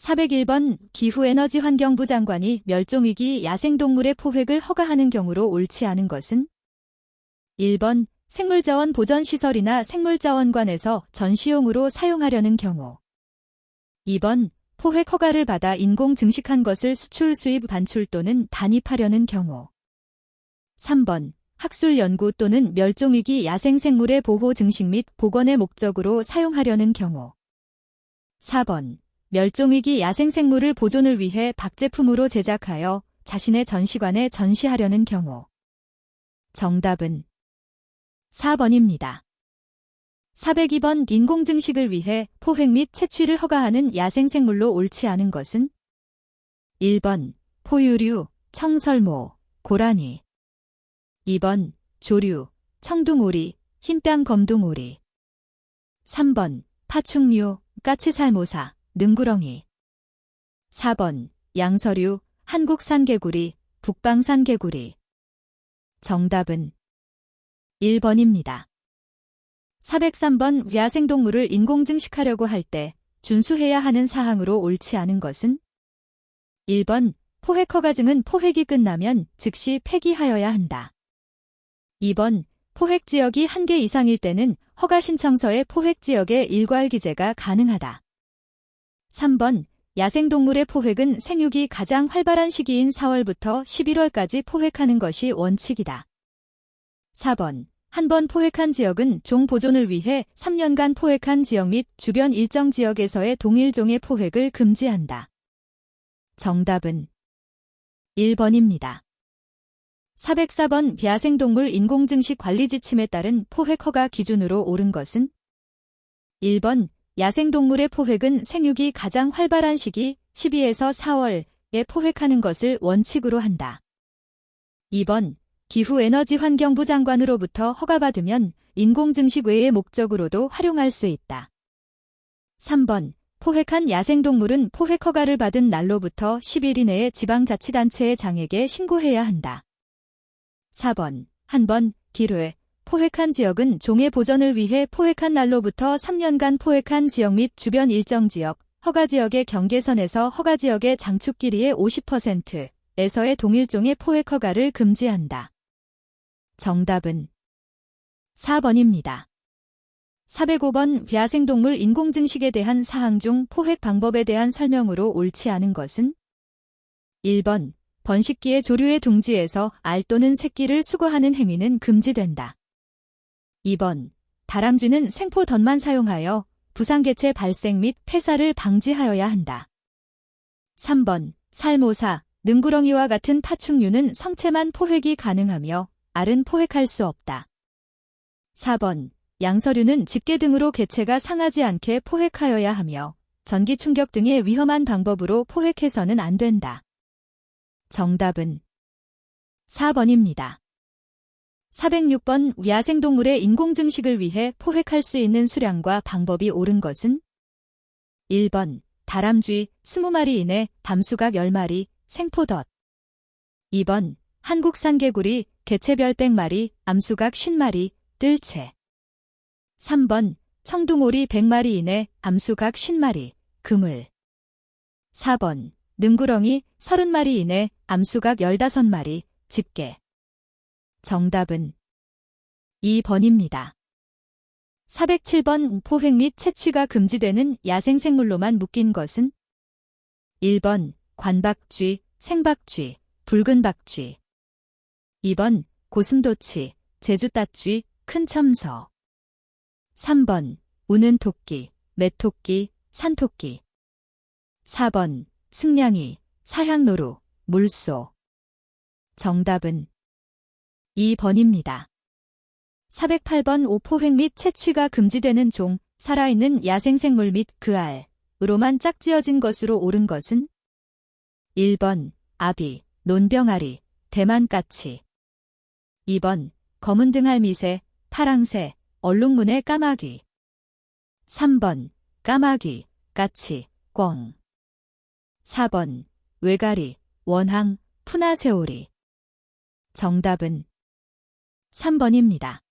401번 기후에너지환경부 장관이 멸종위기 야생동물의 포획을 허가하는 경우로 옳지 않은 것은 1번 생물자원 보전시설이나 생물자원관에서 전시용으로 사용하려는 경우 2번 포획 허가를 받아 인공 증식한 것을 수출 수입 반출 또는 반입하려는 경우 3번 학술 연구 또는 멸종위기 야생생물의 보호 증식 및 복원의 목적으로 사용하려는 경우 4번 멸종위기 야생생물을 보존을 위해 박제품으로 제작하여 자신의 전시관에 전시하려는 경우 정답은 4번입니다. 402번 인공증식을 위해 포획 및 채취를 허가하는 야생생물로 옳지 않은 것은 1번 포유류, 청설모, 고라니 2번 조류, 청둥오리, 흰뺨 검둥오리 3번 파충류, 까치살모사, 능구렁이 4번 양서류, 한국산개구리, 북방산개구리 정답은 1번입니다. 403번 야생동물을 인공증식하려고 할 때 준수해야 하는 사항으로 옳지 않은 것은 1번 포획 허가증은 포획이 끝나면 즉시 폐기하여야 한다. 2번 포획 지역이 1개 이상일 때는 허가 신청서에 포획 지역의 일괄 기재가 가능하다. 3번 야생동물의 포획은 생육이 가장 활발한 시기인 4월부터 11월까지 포획하는 것이 원칙이다. 4번 한 번 포획한 지역은 종 보존을 위해 3년간 포획한 지역 및 주변 일정 지역에서의 동일 종의 포획을 금지한다. 정답은 1번입니다. 404번 야생동물 인공증식 관리 지침에 따른 포획 허가 기준으로 옳은 것은 1번 야생동물의 포획은 생육이 가장 활발한 시기 12에서 4월에 포획하는 것을 원칙으로 한다. 2번 기후에너지환경부 장관으로부터 허가받으면 인공증식 외의 목적으로도 활용할 수 있다. 3번 포획한 야생동물은 포획 허가를 받은 날로부터 10일 이내에 지방자치단체의 장에게 신고해야 한다. 4번 한 번 기뢰 포획한 지역은 종의 보전을 위해 포획한 날로부터 3년간 포획한 지역 및 주변 일정 지역, 허가지역의 경계선에서 허가지역의 장축 길이의 50%에서의 동일종의 포획 허가를 금지한다. 정답은 4번입니다. 405번 야생동물 인공증식에 대한 사항 중 포획 방법에 대한 설명으로 옳지 않은 것은 1번 번식기의 조류의 둥지에서 알 또는 새끼를 수거하는 행위는 금지된다. 2번 다람쥐는 생포 덫만 사용하여 부상개체 발생 및 폐사를 방지하여야 한다. 3번 살모사, 능구렁이와 같은 파충류는 성체만 포획이 가능하며 알은 포획할 수 없다. 4번 양서류는 집게 등으로 개체가 상하지 않게 포획하여야 하며 전기 충격 등의 위험한 방법으로 포획해서는 안 된다. 정답은 4번입니다. 406번 야생동물의 인공증식을 위해 포획할 수 있는 수량과 방법이 옳은 것은 1번 다람쥐 20마리 이내, 담수각 10마리, 생포덫 2번 한국산개구리, 개체별 100마리, 암수각 50마리, 뜰채 3번 청둥오리 100마리 이내, 암수각 50마리, 그물 4번 능구렁이 30마리 이내, 암수각 15마리, 집게 정답은 2번입니다. 407번 포획 및 채취가 금지되는 야생생물로만 묶인 것은 1번 관박쥐, 생박쥐, 붉은박쥐 2번 고슴도치, 제주따쥐, 큰 첨서 3번 우는 토끼, 메토끼, 산토끼 4번 승냥이, 사향노루, 물소 정답은 2번입니다. 408번 오포획 및 채취가 금지되는 종, 살아있는 야생생물 및 그 알으로만 짝지어진 것으로 옳은 것은 1번 아비, 논병아리, 대만까치 2번 검은 등알미새, 파랑새, 얼룩무늬 까마귀 3번 까마귀, 까치, 꿩 4번 외가리, 원항, 푸나새오리 정답은 3번입니다.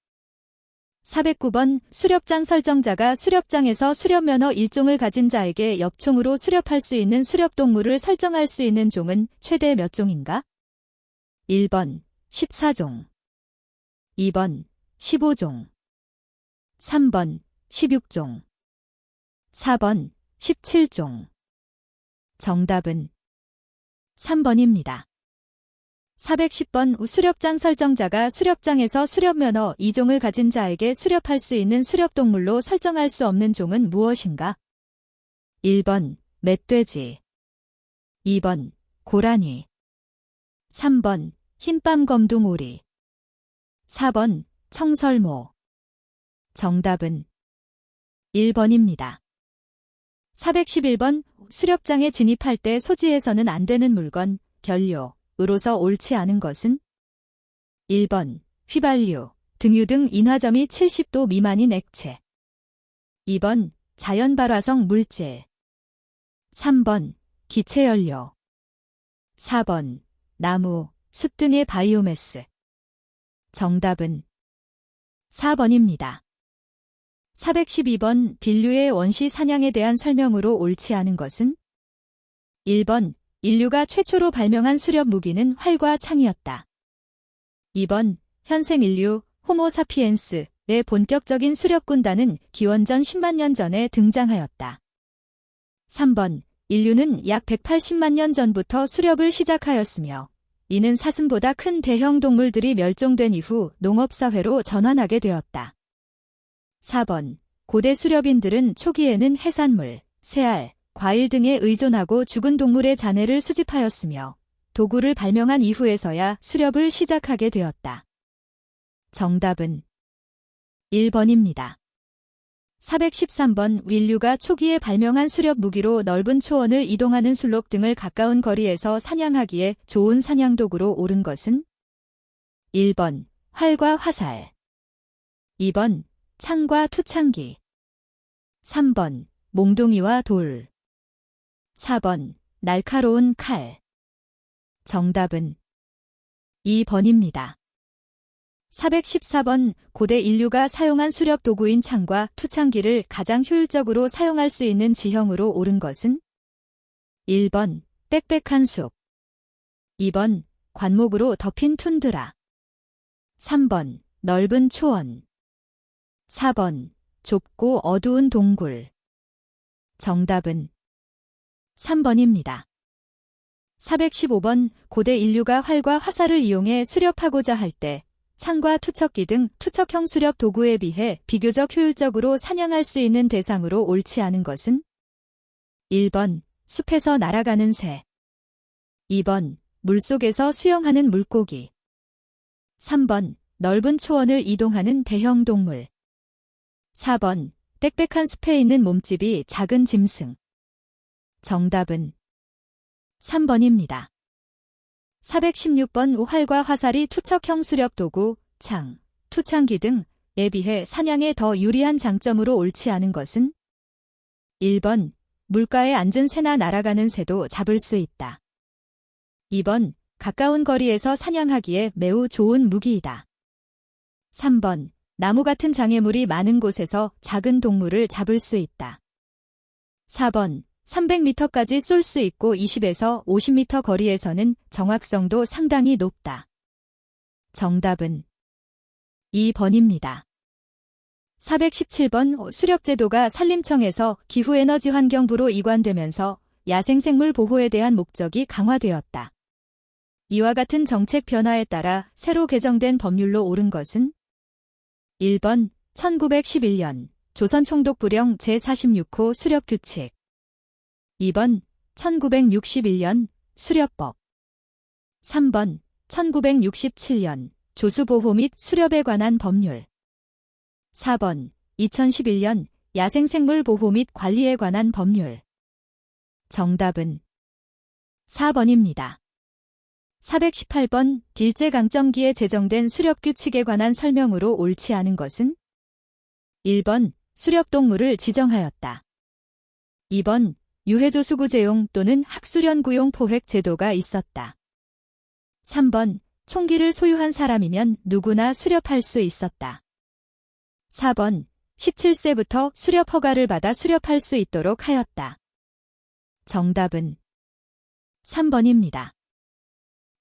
409번 수렵장 설정자가 수렵장에서 수렵면허 1종을 가진 자에게 엽총으로 수렵할 수 있는 수렵동물을 설정할 수 있는 종은 최대 몇 종인가? 1번 14종 2번 15종 3번 16종 4번 17종 정답은 3번입니다. 410번 수렵장 설정자가 수렵장에서 수렵면허 2종을 가진 자에게 수렵할 수 있는 수렵동물로 설정할 수 없는 종은 무엇인가? 1번 멧돼지 2번 고라니 3번 흰밤검둥오리 4번 청설모 정답은 1번입니다. 411번 수렵장에 진입할 때 소지해서는 안 되는 물건, 결료으로서 옳지 않은 것은? 1번 휘발유, 등유 등 인화점이 70도 미만인 액체 2번 자연발화성 물질 3번 기체연료 4번 나무, 숲 등의 바이오매스 정답은 4번입니다. 412번 빈류의 원시 사냥에 대한 설명으로 옳지 않은 것은? 1번 인류가 최초로 발명한 수렵 무기는 활과 창이었다. 2번 현생 인류 호모사피엔스의 본격적인 수렵 군단은 기원전 10만 년 전에 등장하였다. 3번 인류는 약 180만 년 전부터 수렵을 시작하였으며 이는 사슴보다 큰 대형 동물들이 멸종된 이후 농업사회로 전환하게 되었다. 4번 고대 수렵인들은 초기에는 해산물, 새알, 과일 등에 의존하고 죽은 동물의 잔해를 수집하였으며 도구를 발명한 이후에서야 수렵을 시작하게 되었다. 정답은 1번입니다. 413번 인류가 초기에 발명한 수렵 무기로 넓은 초원을 이동하는 술록 등을 가까운 거리에서 사냥하기에 좋은 사냥도구로 옳은 것은? 1번 활과 화살 2번 창과 투창기 3번 몽둥이와 돌 4번 날카로운 칼 정답은 2번입니다. 414번 고대 인류가 사용한 수렵 도구인 창과 투창기를 가장 효율적으로 사용할 수 있는 지형으로 옳은 것은? 1번 빽빽한 숲 2번 관목으로 덮인 툰드라 3번 넓은 초원 4번 좁고 어두운 동굴 정답은 3번입니다. 415번 고대 인류가 활과 화살을 이용해 수렵하고자 할 때 창과 투척기 등 투척형 수렵 도구에 비해 비교적 효율적으로 사냥할 수 있는 대상으로 옳지 않은 것은? 1번 숲에서 날아가는 새 2번 물속에서 수영하는 물고기 3번 넓은 초원을 이동하는 대형 동물 4번 빽빽한 숲에 있는 몸집이 작은 짐승 정답은 3번입니다. 416번 활과 화살이 투척형 수렵 도구, 창, 투창기 등에 비해 사냥에 더 유리한 장점으로 옳지 않은 것은? 1번 물가에 앉은 새나 날아가는 새도 잡을 수 있다. 2번 가까운 거리에서 사냥하기에 매우 좋은 무기이다. 3번 나무 같은 장애물이 많은 곳에서 작은 동물을 잡을 수 있다. 4번 300m까지 쏠 수 있고 20에서 50m 거리에서는 정확성도 상당히 높다. 정답은 2번입니다. 417번 수렵제도가 산림청에서 기후에너지 환경부로 이관되면서 야생생물 보호에 대한 목적이 강화되었다. 이와 같은 정책 변화에 따라 새로 개정된 법률로 옳은 것은? 1번 1911년 조선총독부령 제46호 수렵규칙 2번 1961년 수렵법 3번 1967년 조수보호 및 수렵에 관한 법률 4번 2011년 야생생물 보호 및 관리에 관한 법률 정답은 4번입니다. 418번 일제강점기에 제정된 수렵규칙에 관한 설명으로 옳지 않은 것은? 1번 수렵동물을 지정하였다. 2번 유해조수구제용 또는 학수련구용 포획 제도가 있었다. 3번 총기를 소유한 사람이면 누구나 수렵할 수 있었다. 4번 17세부터 수렵 허가를 받아 수렵할 수 있도록 하였다. 정답은 3번입니다.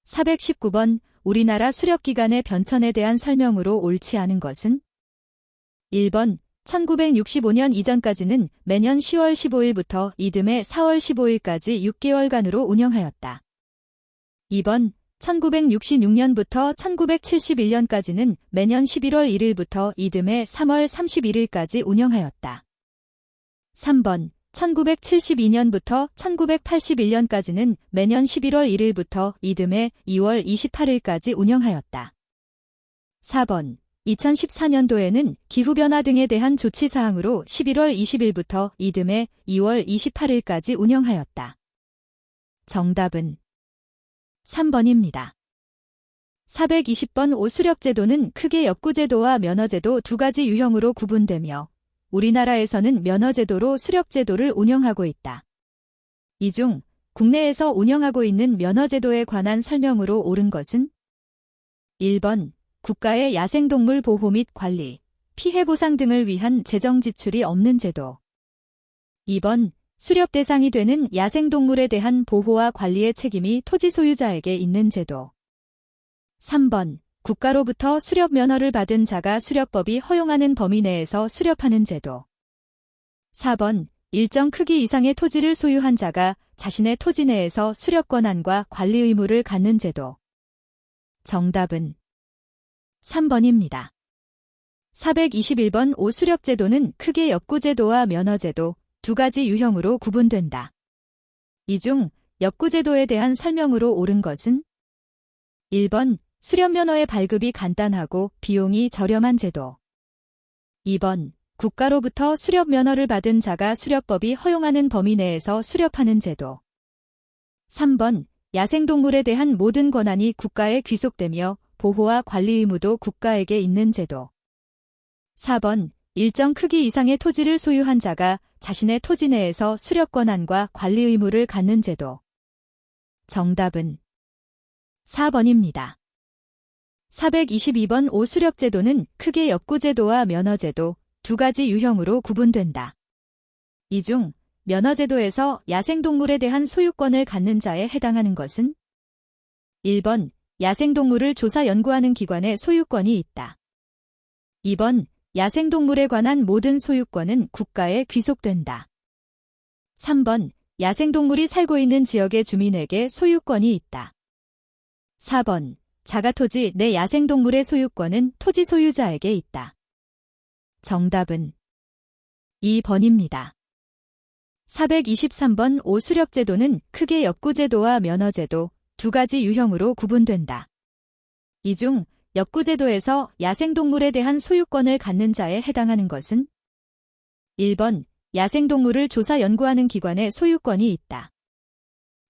419번 우리나라 수렵기간의 변천에 대한 설명으로 옳지 않은 것은 1번 1965년 이전까지는 매년 10월 15일부터 이듬해 4월 15일까지 6개월간으로 운영하였다. 2번 1966년부터 1971년까지는 매년 11월 1일부터 이듬해 3월 31일까지 운영하였다. 3번 1972년부터 1981년까지는 매년 11월 1일부터 이듬해 2월 28일까지 운영하였다. 4번 2014년도에는 기후변화 등에 대한 조치사항으로 11월 20일부터 이듬해 2월 28일까지 운영하였다. 정답은 3번입니다. 420번 오수렵제도는 크게 엽구제도와 면허제도 두 가지 유형으로 구분되며 우리나라에서는 면허제도로 수렵제도를 운영하고 있다. 이 중 국내에서 운영하고 있는 면허제도에 관한 설명으로 옳은 것은 1번 국가의 야생동물 보호 및 관리, 피해 보상 등을 위한 재정 지출이 없는 제도. 2번 수렵 대상이 되는 야생동물에 대한 보호와 관리의 책임이 토지 소유자에게 있는 제도. 3번 국가로부터 수렵 면허를 받은 자가 수렵법이 허용하는 범위 내에서 수렵하는 제도. 4번 일정 크기 이상의 토지를 소유한 자가 자신의 토지 내에서 수렵 권한과 관리 의무를 갖는 제도. 정답은 3번입니다. 421번 오수렵제도는 크게 엽구제도와 면허제도 두 가지 유형으로 구분된다. 이 중 엽구제도에 대한 설명으로 옳은 것은 1번 수렵면허의 발급이 간단하고 비용이 저렴한 제도. 2번 국가로부터 수렵면허를 받은 자가 수렵법이 허용하는 범위 내에서 수렵하는 제도. 3번 야생동물에 대한 모든 권한이 국가에 귀속되며 보호와 관리 의무도 국가에게 있는 제도. 4번 일정 크기 이상의 토지를 소유한 자가 자신의 토지 내에서 수렵 권한과 관리 의무를 갖는 제도. 정답은 4번입니다. 422번 오수렵제도는 크게 엽구제도와 면허제도 두 가지 유형으로 구분된다. 이 중 면허제도에서 야생동물에 대한 소유권을 갖는 자에 해당하는 것은 1번 야생동물을 조사 연구하는 기관의 소유권이 있다. 2번 야생동물에 관한 모든 소유권은 국가에 귀속된다. 3번 야생동물이 살고 있는 지역의 주민에게 소유권이 있다. 4번 자가토지 내 야생동물의 소유권은 토지 소유자에게 있다. 정답은 2번입니다. 423번 오수렵제도는 크게 엽구제도와 면허제도 두 가지 유형으로 구분된다. 이 중 엽구제도에서 야생동물에 대한 소유권을 갖는 자에 해당하는 것은 1번 야생동물을 조사 연구하는 기관의 소유권이 있다.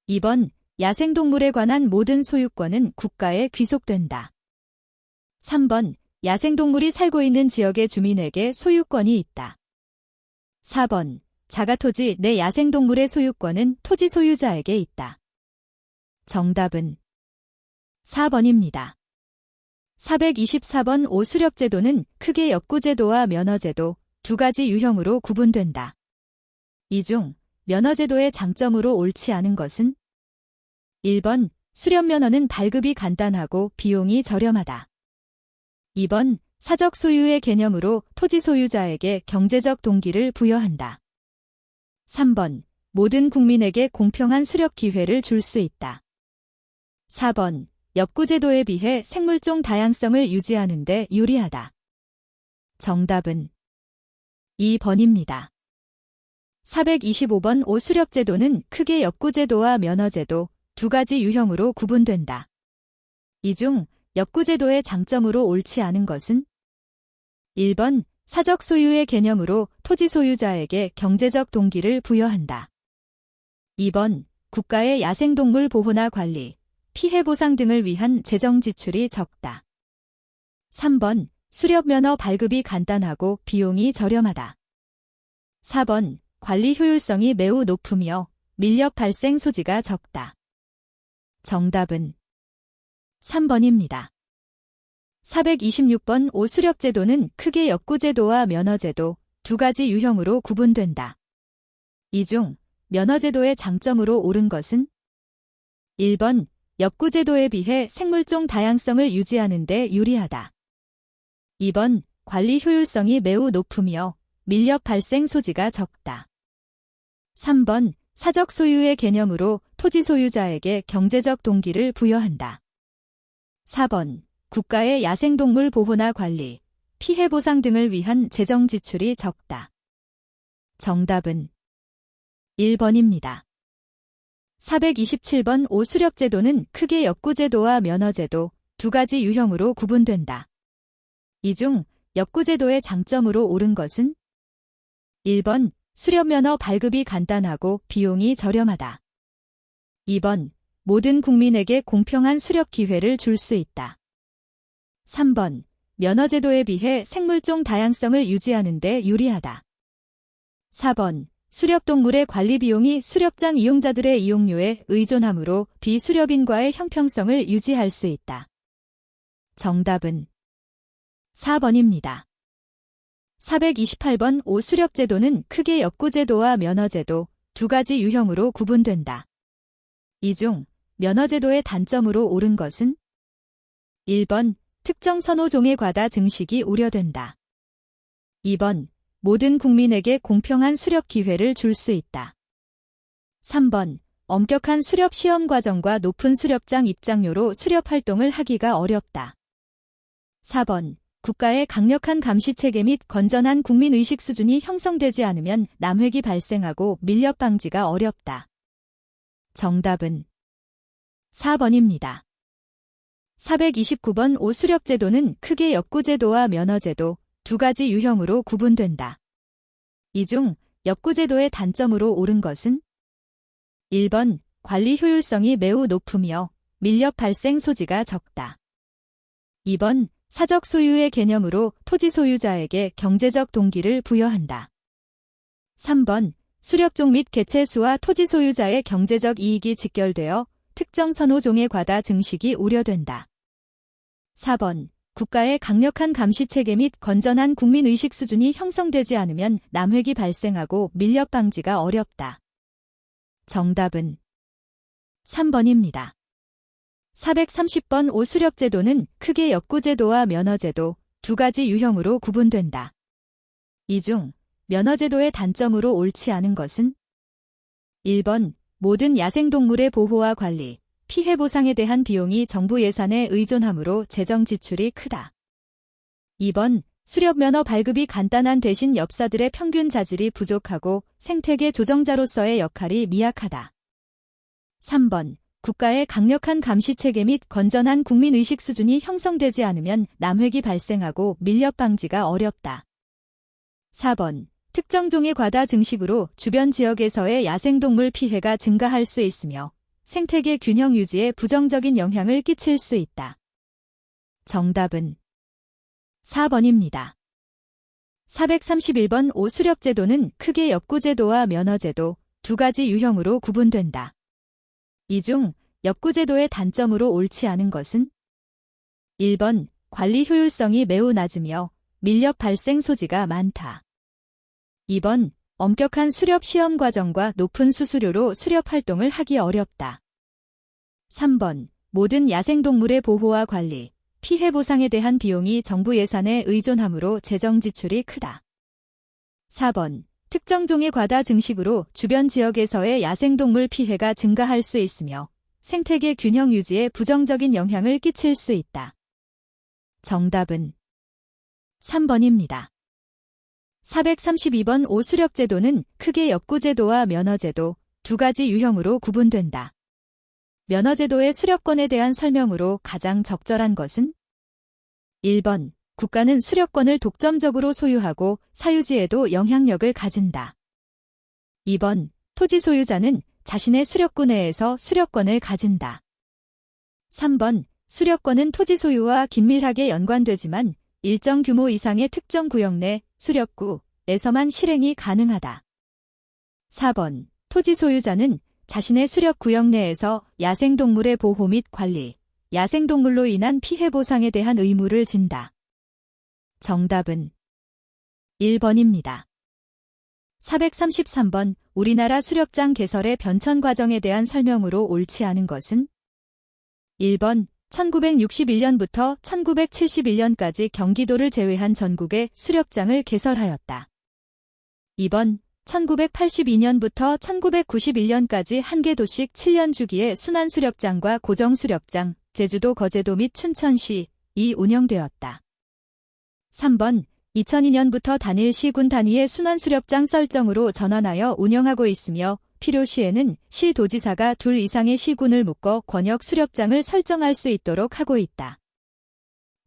2번 야생동물에 관한 모든 소유권은 국가에 귀속된다. 3번 야생동물이 살고 있는 지역의 주민에게 소유권이 있다. 4번 자가토지 내 야생동물의 소유권은 토지 소유자에게 있다. 정답은 4번입니다. 424번 오수렵제도는 크게 엽구제도와 면허제도 두 가지 유형으로 구분된다. 이 중 면허제도의 장점으로 옳지 않은 것은 1번 수렵면허는 발급이 간단하고 비용이 저렴하다. 2번 사적 소유의 개념으로 토지 소유자에게 경제적 동기를 부여한다. 3번 모든 국민에게 공평한 수렵 기회를 줄 수 있다. 4번 엽구제도에 비해 생물종 다양성을 유지하는 데 유리하다. 정답은 2번입니다. 425번 오수렵제도는 크게 엽구제도와 면허제도 두 가지 유형으로 구분된다. 이 중 엽구제도의 장점으로 옳지 않은 것은 1번 사적 소유의 개념으로 토지 소유자에게 경제적 동기를 부여한다. 2번 국가의 야생동물 보호나 관리, 피해 보상 등을 위한 재정 지출이 적다. 3번 수렵면허 발급이 간단하고 비용이 저렴하다. 4번 관리 효율성이 매우 높으며 밀렵 발생 소지가 적다. 정답은 3번입니다. 426번 5. 수렵제도는 크게 엽구제도와 면허제도 두 가지 유형으로 구분된다. 이 중 면허제도의 장점으로 옳은 것은 1번 엽구제도에 비해 생물종 다양성을 유지하는 데 유리하다. 2번 관리 효율성이 매우 높으며 밀렵 발생 소지가 적다. 3번 사적 소유의 개념으로 토지 소유자에게 경제적 동기를 부여한다. 4번 국가의 야생동물 보호나 관리, 피해 보상 등을 위한 재정 지출이 적다. 정답은 1번입니다. 427번 5. 수렵제도는 크게 엽구제도와 면허제도 두 가지 유형으로 구분된다. 이 중 엽구제도의 장점으로 옳은 것은 1번 수렵면허 발급이 간단하고 비용이 저렴하다. 2번 모든 국민에게 공평한 수렵 기회를 줄 수 있다. 3번 면허제도에 비해 생물종 다양성을 유지하는 데 유리하다. 4번 수렵동물의 관리 비용이 수렵장 이용자들의 이용료에 의존하므로 비수렵인과의 형평성을 유지할 수 있다. 정답은 4번입니다. 428번 5. 수렵제도는 크게 엽구제도와 면허제도 두 가지 유형으로 구분된다. 이 중 면허제도의 단점으로 옳은 것은 1번 특정 선호종의 과다 증식이 우려된다. 2번 모든 국민에게 공평한 수렵 기회를 줄 수 있다. 3번 엄격한 수렵 시험 과정과 높은 수렵장 입장료로 수렵 활동을 하기가 어렵다. 4번 국가의 강력한 감시 체계 및 건전한 국민의식 수준이 형성되지 않으면 남획이 발생하고 밀렵 방지가 어렵다. 정답은 4번입니다. 429번 5. 수렵제도는 크게 엽구제도와 면허제도 두 가지 유형으로 구분된다. 이 중 엽구제도의 단점으로 옳은 것은 1번 관리 효율성이 매우 높으며 밀렵 발생 소지가 적다. 2번 사적 소유의 개념으로 토지 소유자에게 경제적 동기를 부여한다. 3번 수렵종 및 개체 수와 토지 소유자의 경제적 이익이 직결되어 특정 선호종의 과다 증식이 우려된다. 4번 국가의 강력한 감시 체계 및 건전한 국민의식 수준이 형성되지 않으면 남획이 발생하고 밀렵 방지가 어렵다. 정답은 3번입니다. 430번 5. 수렵제도는 크게 엽구제도와 면허제도 두 가지 유형으로 구분된다. 이 중 면허제도의 단점으로 옳지 않은 것은 1번 모든 야생동물의 보호와 관리, 피해 보상에 대한 비용이 정부 예산에 의존하므로 재정 지출이 크다. 2번 수렵면허 발급이 간단한 대신 엽사들의 평균 자질이 부족하고 생태계 조정자로서의 역할이 미약하다. 3번 국가의 강력한 감시 체계 및 건전한 국민의식 수준이 형성되지 않으면 남획이 발생하고 밀렵 방지가 어렵다. 4번 특정 종의 과다 증식으로 주변 지역에서의 야생동물 피해가 증가할 수 있으며 생태계 균형 유지에 부정적인 영향을 끼칠 수 있다. 정답은 4번입니다. 431번 5. 수렵제도는 크게 엽구제도와 면허제도 두 가지 유형으로 구분된다. 이 중 엽구제도의 단점으로 옳지 않은 것은 1번 관리 효율성이 매우 낮으며 밀렵 발생 소지가 많다. 2번 엄격한 수렵 시험 과정과 높은 수수료로 수렵 활동을 하기 어렵다. 3번 모든 야생동물의 보호와 관리, 피해 보상에 대한 비용이 정부 예산에 의존하므로 재정 지출이 크다. 4번 특정 종의 과다 증식으로 주변 지역에서의 야생동물 피해가 증가할 수 있으며 생태계 균형 유지에 부정적인 영향을 끼칠 수 있다. 정답은 3번입니다. 432번 5. 수렵제도는 크게 엽구제도와 면허제도 두 가지 유형으로 구분된다. 면허제도의 수렵권에 대한 설명으로 가장 적절한 것은 1번 국가는 수렵권을 독점적으로 소유하고 사유지에도 영향력을 가진다. 2번 토지 소유자는 자신의 수렵구 내에서 수렵권을 가진다. 3번 수렵권은 토지 소유와 긴밀하게 연관되지만 일정 규모 이상의 특정 구역 내 수렵구에서만 실행이 가능하다. 4번 토지 소유자는 자신의 수렵 구역 내에서 야생동물의 보호 및 관리, 야생동물로 인한 피해 보상에 대한 의무를 진다. 정답은 1번입니다. 433번 우리나라 수렵장 개설의 변천 과정에 대한 설명으로 옳지 않은 것은 1번 1961년부터 1971년까지 경기도를 제외한 전국에 수렵장을 개설하였다. 2번 1982년부터 1991년까지 한 개 도씩 7년 주기의 순환수렵장과 고정수렵장, 제주도 거제도 및 춘천시 이 운영되었다. 3번 2002년부터 단일 시군 단위의 순환수렵장 설정으로 전환하여 운영하고 있으며 필요시에는 시도지사가 2 이상의 시군을 묶어 권역 수렵장을 설정할 수 있도록 하고 있다.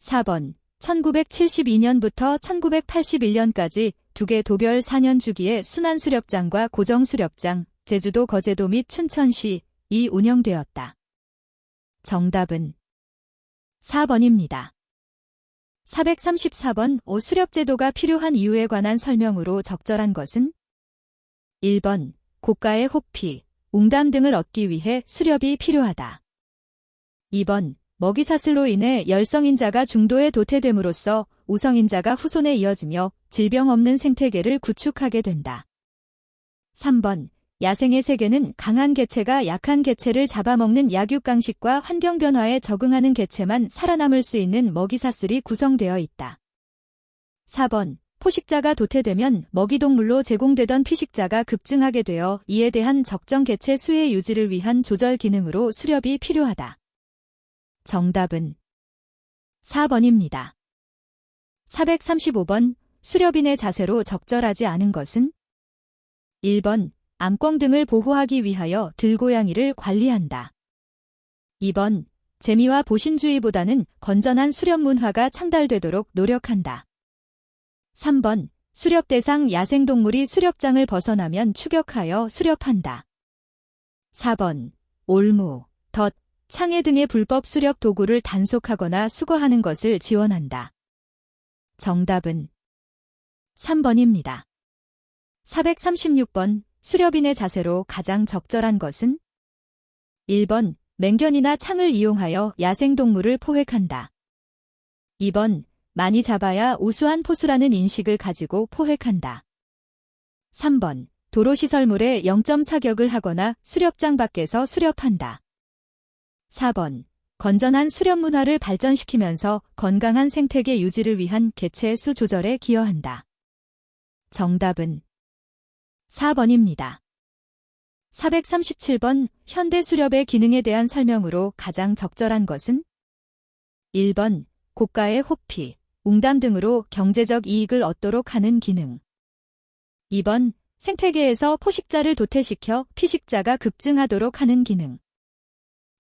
4번 1972년부터 1981년까지 2개 도별 4년 주기의 순환수렵장과 고정수렵장, 제주도 거제도 및 춘천시 이 운영되었다. 정답은 4번입니다. 434번 수렵제도가 필요한 이유에 관한 설명으로 적절한 것은 1번 고가의 호피, 웅담 등을 얻기 위해 수렵이 필요하다. 2번 먹이사슬로 인해 열성인자가 중도에 도태됨으로써 우성인자가 후손에 이어지며 질병 없는 생태계를 구축하게 된다. 3번 야생의 세계는 강한 개체가 약한 개체를 잡아먹는 약육강식과 환경변화에 적응하는 개체만 살아남을 수 있는 먹이사슬이 구성되어 있다. 4번 포식자가 도태되면 먹이동물로 제공되던 피식자가 급증하게 되어 이에 대한 적정 개체 수의 유지를 위한 조절 기능으로 수렵이 필요하다. 정답은 4번입니다. 435번 수렵인의 자세로 적절하지 않은 것은 1번 암꿩 등을 보호하기 위하여 들고양이를 관리한다. 2번 재미와 보신주의보다는 건전한 수렵 문화가 창달되도록 노력한다. 3번 수렵 대상 야생동물이 수렵장을 벗어나면 추격하여 수렵한다. 4번 올무, 덫, 창해 등의 불법 수렵 도구를 단속하거나 수거하는 것을 지원한다. 정답은 3번입니다. 436번 수렵인의 자세로 가장 적절한 것은 1번 맹견이나 창을 이용하여 야생동물을 포획한다. 2번 많이 잡아야 우수한 포수라는 인식을 가지고 포획한다. 3번 도로시설물에 0.4격을 하거나 수렵장 밖에서 수렵한다. 4번 건전한 수렵 문화를 발전시키면서 건강한 생태계 유지를 위한 개체 수 조절에 기여한다. 정답은 4번입니다. 437번 현대 수렵의 기능에 대한 설명으로 가장 적절한 것은 1번 고가의 호피, 웅담 등으로 경제적 이익을 얻도록 하는 기능. 2번 생태계에서 포식자를 도태시켜 피식자가 급증하도록 하는 기능.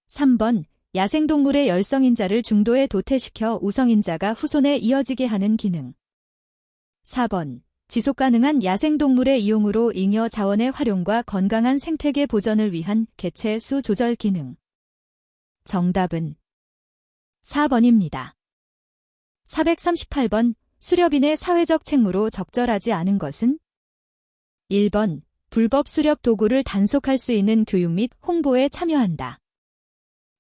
3번 야생동물의 열성인자를 중도에 도태시켜 우성인자가 후손에 이어지게 하는 기능. 4번 지속가능한 야생동물의 이용으로 잉여 자원의 활용과 건강한 생태계 보전을 위한 개체 수 조절 기능. 정답은 4번입니다. 438번 수렵인의 사회적 책무로 적절하지 않은 것은 1번 불법 수렵 도구를 단속할 수 있는 교육 및 홍보에 참여한다.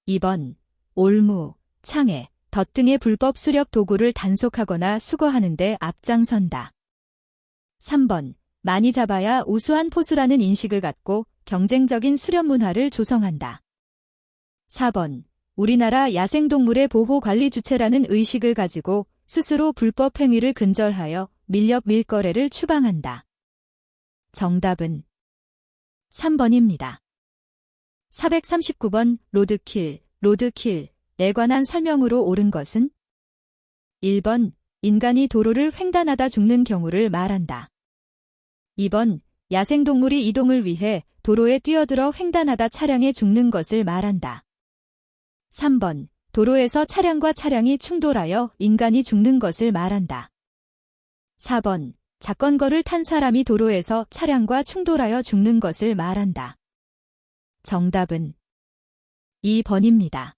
2번 올무, 창해, 덫 등의 불법 수렵 도구를 단속하거나 수거하는 데 앞장선다. 3번 많이 잡아야 우수한 포수라는 인식을 갖고 경쟁적인 수렵 문화를 조성한다. 4번 우리나라 야생동물의 보호 관리 주체라는 의식을 가지고 스스로 불법 행위를 근절하여 밀렵 밀거래를 추방한다. 정답은 3번입니다. 439번 로드킬에 관한 설명으로 옳은 것은 1번 인간이 도로를 횡단하다 죽는 경우를 말한다. 2번 야생동물이 이동을 위해 도로에 뛰어들어 횡단하다 차량에 죽는 것을 말한다. 3번 도로에서 차량과 차량이 충돌하여 인간이 죽는 것을 말한다. 4번 자전거를 탄 사람이 도로에서 차량과 충돌하여 죽는 것을 말한다. 정답은 2번입니다.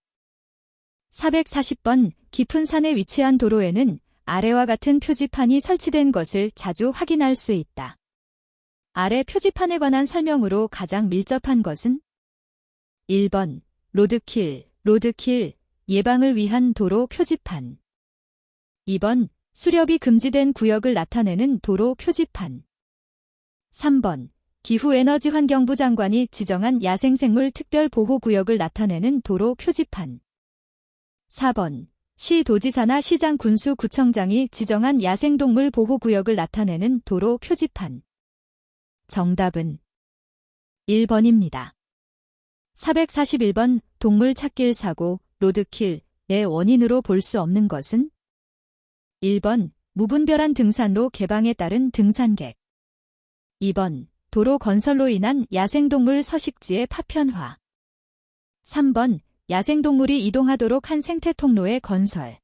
440번 깊은 산에 위치한 도로에는 아래와 같은 표지판이 설치된 것을 자주 확인할 수 있다. 아래 표지판에 관한 설명으로 가장 밀접한 것은 1번 로드킬 예방을 위한 도로 표지판. 2번 수렵이 금지된 구역을 나타내는 도로 표지판. 3번 기후에너지환경부 장관이 지정한 야생생물 특별보호구역을 나타내는 도로 표지판. 4번 시 도지사나 시장 군수구청장이 지정한 야생동물 보호구역을 나타내는 도로 표지판. 정답은 1번입니다. 441번 동물 찾길 사고, 로드킬의 원인으로 볼 수 없는 것은? 1번 무분별한 등산로 개방에 따른 등산객. 2번 도로 건설로 인한 야생동물 서식지의 파편화. 3번 야생동물이 이동하도록 한 생태통로의 건설.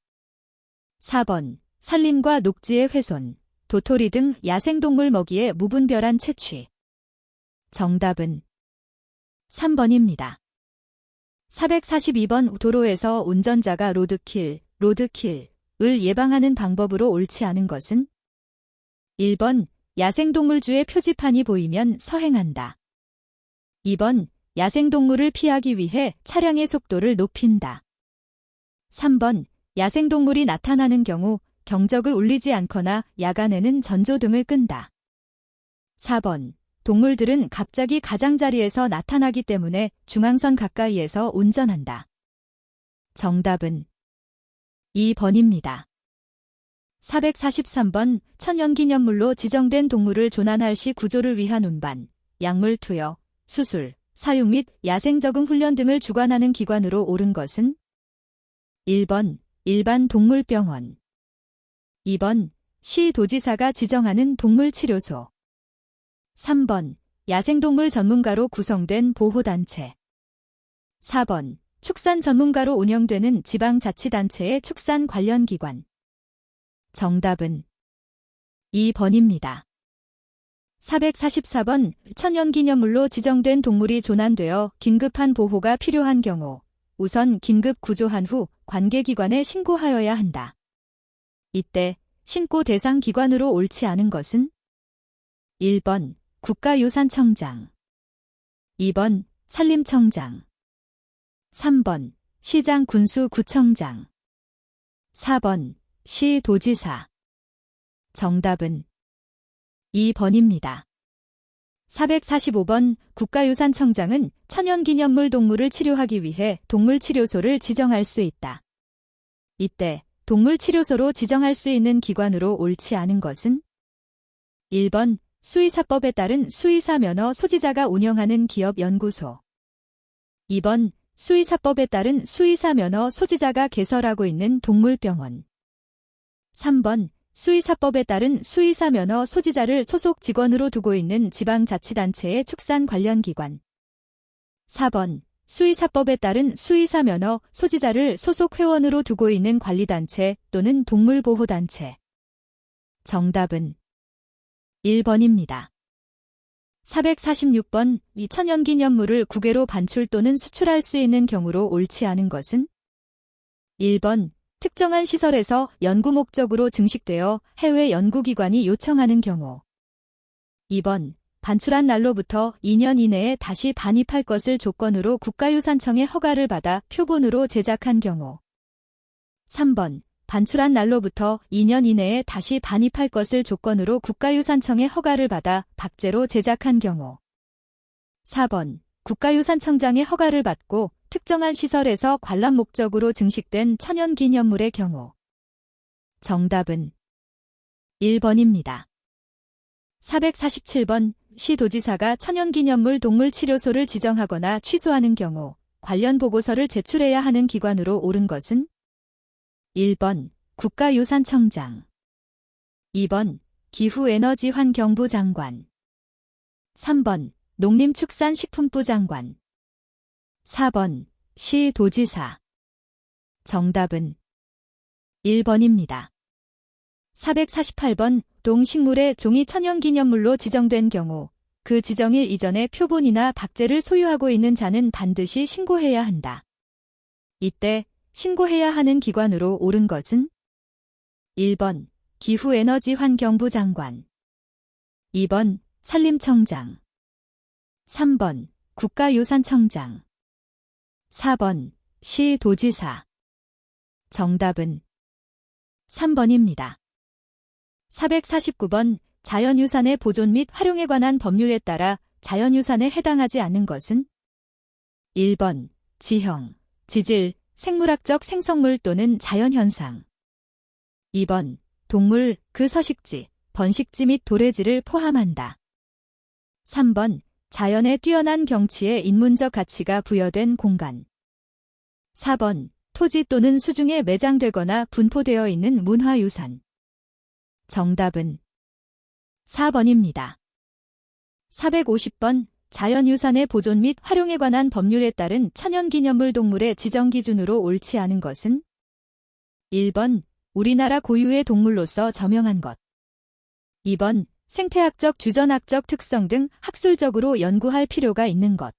4번 산림과 녹지의 훼손, 도토리 등 야생동물 먹이의 무분별한 채취. 정답은 3번입니다. 442번 도로에서 운전자가 로드킬을 예방하는 방법으로 옳지 않은 것은? 1번 야생동물주의 표지판이 보이면 서행한다. 2번 야생동물을 피하기 위해 차량의 속도를 높인다. 3번 야생동물이 나타나는 경우 경적을 울리지 않거나 야간에는 전조등을 끈다. 4번 동물들은 갑자기 가장자리에서 나타나기 때문에 중앙선 가까이에서 운전한다. 정답은 2번입니다. 443번 천연기념물로 지정된 동물을 조난할 시 구조를 위한 운반, 약물 투여, 수술, 사육 및 야생 적응 훈련 등을 주관하는 기관으로 옳은 것은? 1번 일반 동물병원. 2번 시 도지사가 지정하는 동물치료소. 3번 야생동물 전문가로 구성된 보호단체. 4번 축산 전문가로 운영되는 지방자치단체의 축산 관련 기관. 정답은 2번입니다. 444번 천연기념물로 지정된 동물이 조난되어 긴급한 보호가 필요한 경우 우선 긴급 구조한 후 관계기관에 신고하여야 한다. 이때 신고 대상 기관으로 옳지 않은 것은? 1번 국가유산청장. 2번 산림청장. 3번 시장 군수구청장. 4번 시도지사. 정답은 2번입니다. 445번 국가유산청장은 천연기념물 동물을 치료하기 위해 동물치료소를 지정할 수 있다. 이때 동물치료소로 지정할 수 있는 기관으로 옳지 않은 것은? 1번 수의사법에 따른 수의사 면허 소지자가 운영하는 기업연구소. 2번 수의사법에 따른 수의사 면허 소지자가 개설하고 있는 동물병원. 3번 수의사법에 따른 수의사 면허 소지자를 소속 직원으로 두고 있는 지방자치단체의 축산 관련 기관. 4번 수의사법에 따른 수의사 면허 소지자를 소속 회원으로 두고 있는 관리단체 또는 동물보호단체. 정답은 1번입니다. 446번 천연기념물을 국외로 반출 또는 수출할 수 있는 경우로 옳지 않은 것은? 1번 특정한 시설에서 연구 목적으로 증식되어 해외 연구기관이 요청하는 경우. 2번 반출한 날로부터 2년 이내에 다시 반입할 것을 조건으로 국가유산청의 허가를 받아 표본으로 제작한 경우. 3번 반출한 날로부터 2년 이내에 다시 반입할 것을 조건으로 국가유산청의 허가를 받아 박제로 제작한 경우. 4번 국가유산청장의 허가를 받고 특정한 시설에서 관람 목적으로 증식된 천연기념물의 경우. 정답은 1번입니다. 447번 시도지사가 천연기념물 동물치료소를 지정하거나 취소하는 경우 관련 보고서를 제출해야 하는 기관으로 옳은 것은? 1번 국가유산청장. 2번 기후에너지환경부 장관. 3번 농림축산식품부 장관. 4번 시도지사. 정답은 1번입니다. 448번 동식물의 종이 천연기념물로 지정된 경우 그 지정일 이전에 표본이나 박제를 소유하고 있는 자는 반드시 신고해야 한다. 이때 신고해야 하는 기관으로 옳은 것은? 1번 기후에너지환경부 장관. 2번 산림청장. 3번 국가유산청장. 4번 시도지사. 정답은 3번입니다. 449번 자연유산의 보존 및 활용에 관한 법률에 따라 자연유산에 해당하지 않는 것은 1번 지형, 지질, 생물학적 생성물 또는 자연현상 2번 동물, 그 서식지, 번식지 및 도래지를 포함한다. 3번 자연의 뛰어난 경치에 인문적 가치가 부여된 공간 4번 토지 또는 수중에 매장되거나 분포되어 있는 문화유산 정답은 4번입니다. 450번 자연유산의 보존 및 활용에 관한 법률에 따른 천연기념물 동물의 지정 기준으로 옳지 않은 것은 1번 우리나라 고유의 동물로서 저명한 것 2번 생태학적 주전학적 특성 등 학술적으로 연구할 필요가 있는 것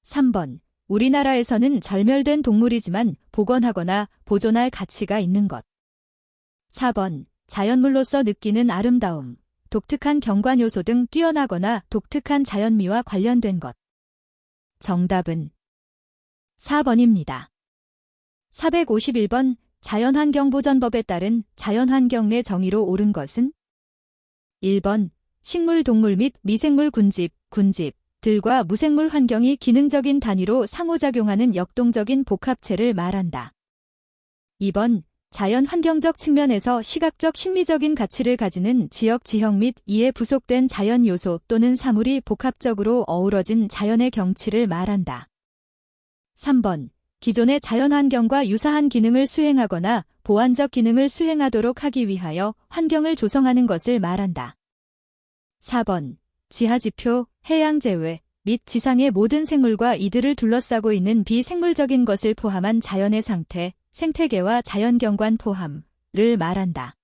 3번 우리나라에서는 절멸된 동물이지만 복원하거나 보존할 가치가 있는 것 4번 자연물로서 느끼는 아름다움, 독특한 경관 요소 등 뛰어나거나 독특한 자연미와 관련된 것. 정답은 4번입니다. 451번 자연환경보전법에 따른 자연환경 내 정의로 옳은 것은 1번 식물, 동물 및 미생물 군집들과 무생물 환경이 기능적인 단위로 상호작용하는 역동적인 복합체를 말한다. 2번 자연 환경적 측면에서 시각적 심미적인 가치를 가지는 지역 지형 및 이에 부속된 자연 요소 또는 사물이 복합적으로 어우러진 자연의 경치를 말한다. 3번 기존의 자연 환경과 유사한 기능을 수행하거나 보완적 기능을 수행하도록 하기 위하여 환경을 조성하는 것을 말한다. 4번 지하지표, 해양 제외 및 지상의 모든 생물과 이들을 둘러싸고 있는 비생물적인 것을 포함한 자연의 상태, 생태계와 자연경관 포함을 말한다.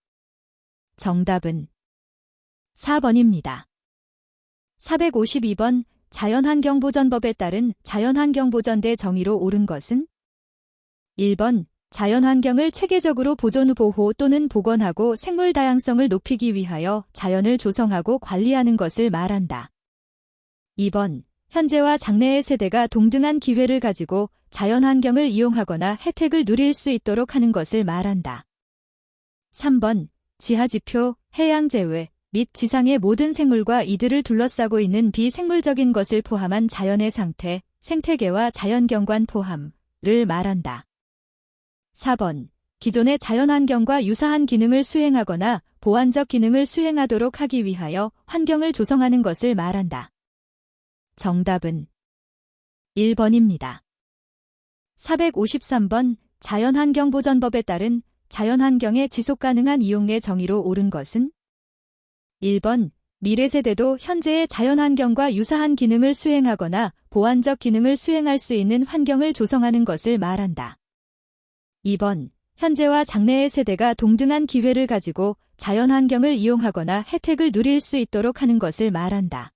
정답은 4번입니다. 452번 자연환경보전법에 따른 자연환경보전대 정의로 옳은 것은 1번 자연환경을 체계적으로 보존, 보호 또는 복원하고 생물 다양성을 높이기 위하여 자연을 조성하고 관리하는 것을 말한다. 2번 현재와 장래의 세대가 동등한 기회를 가지고 자연환경을 이용하거나 혜택을 누릴 수 있도록 하는 것을 말한다. 3번 지하지표, 해양 제외 및 지상의 모든 생물과 이들을 둘러싸고 있는 비생물적인 것을 포함한 자연의 상태, 생태계와 자연경관 포함을 말한다. 4번 기존의 자연환경과 유사한 기능을 수행하거나 보완적 기능을 수행하도록 하기 위하여 환경을 조성하는 것을 말한다. 정답은 1번입니다. 453번 자연환경보전법에 따른 자연환경의 지속가능한 이용의 정의로 옳은 것은 1번 미래 세대도 현재의 자연환경과 유사한 기능을 수행하거나 보완적 기능을 수행할 수 있는 환경을 조성하는 것을 말한다. 2번 현재와 장래의 세대가 동등한 기회를 가지고 자연환경을 이용하거나 혜택을 누릴 수 있도록 하는 것을 말한다.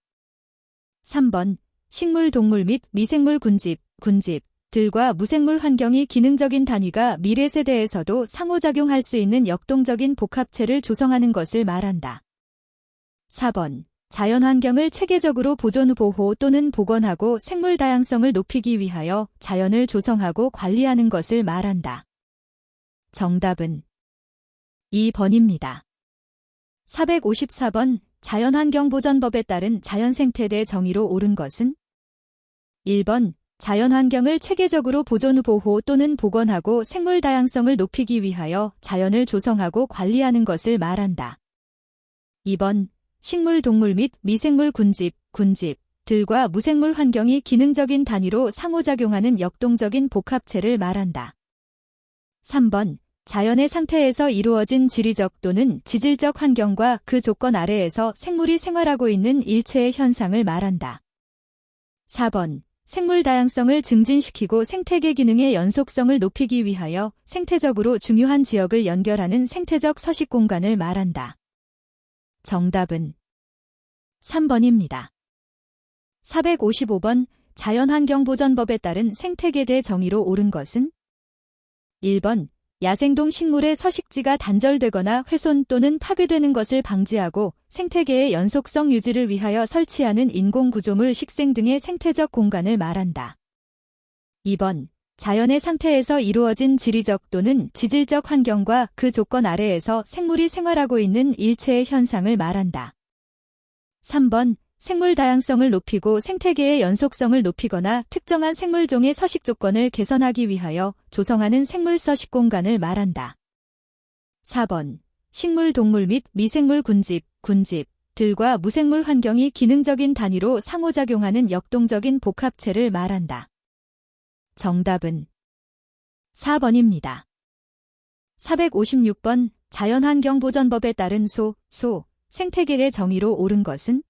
3번 식물, 동물 및 미생물 군집들과 무생물 환경이 기능적인 단위가 미래 세대에서도 상호작용할 수 있는 역동적인 복합체를 조성하는 것을 말한다. 4번 자연환경을 체계적으로 보존, 보호 또는 복원하고 생물 다양성을 높이기 위하여 자연을 조성하고 관리하는 것을 말한다. 정답은 2번입니다. 454번 자연환경보전법에 따른 자연생태대 정의로 옳은 것은 1번 자연환경을 체계적으로 보존, 보호 또는 복원하고 생물 다양성을 높이기 위하여 자연을 조성하고 관리하는 것을 말한다. 2번 식물, 동물 및 미생물 군집들과 무생물 환경이 기능적인 단위로 상호작용하는 역동적인 복합체를 말한다. 3번 자연의 상태에서 이루어진 지리적 또는 지질적 환경과 그 조건 아래에서 생물이 생활하고 있는 일체의 현상을 말한다. 4번 생물 다양성을 증진시키고 생태계 기능의 연속성을 높이기 위하여 생태적으로 중요한 지역을 연결하는 생태적 서식 공간을 말한다. 정답은 3번입니다. 455번 자연환경보전법에 따른 생태계대 정의로 옳은 것은 1번 야생동 식물의 서식지가 단절되거나 훼손 또는 파괴되는 것을 방지하고 생태계의 연속성 유지를 위하여 설치하는 인공구조물, 식생 등의 생태적 공간을 말한다. 2번 자연의 상태에서 이루어진 지리적 또는 지질적 환경과 그 조건 아래에서 생물이 생활하고 있는 일체의 현상을 말한다. 3번 생물 다양성을 높이고 생태계의 연속성을 높이거나 특정한 생물종의 서식 조건을 개선하기 위하여 조성하는 생물 서식 공간을 말한다. 4번 식물, 동물 및 미생물 군집들과 무생물 환경이 기능적인 단위로 상호작용하는 역동적인 복합체를 말한다. 정답은 4번입니다. 456번 자연환경보전법에 따른 생태계의 정의로 옳은 것은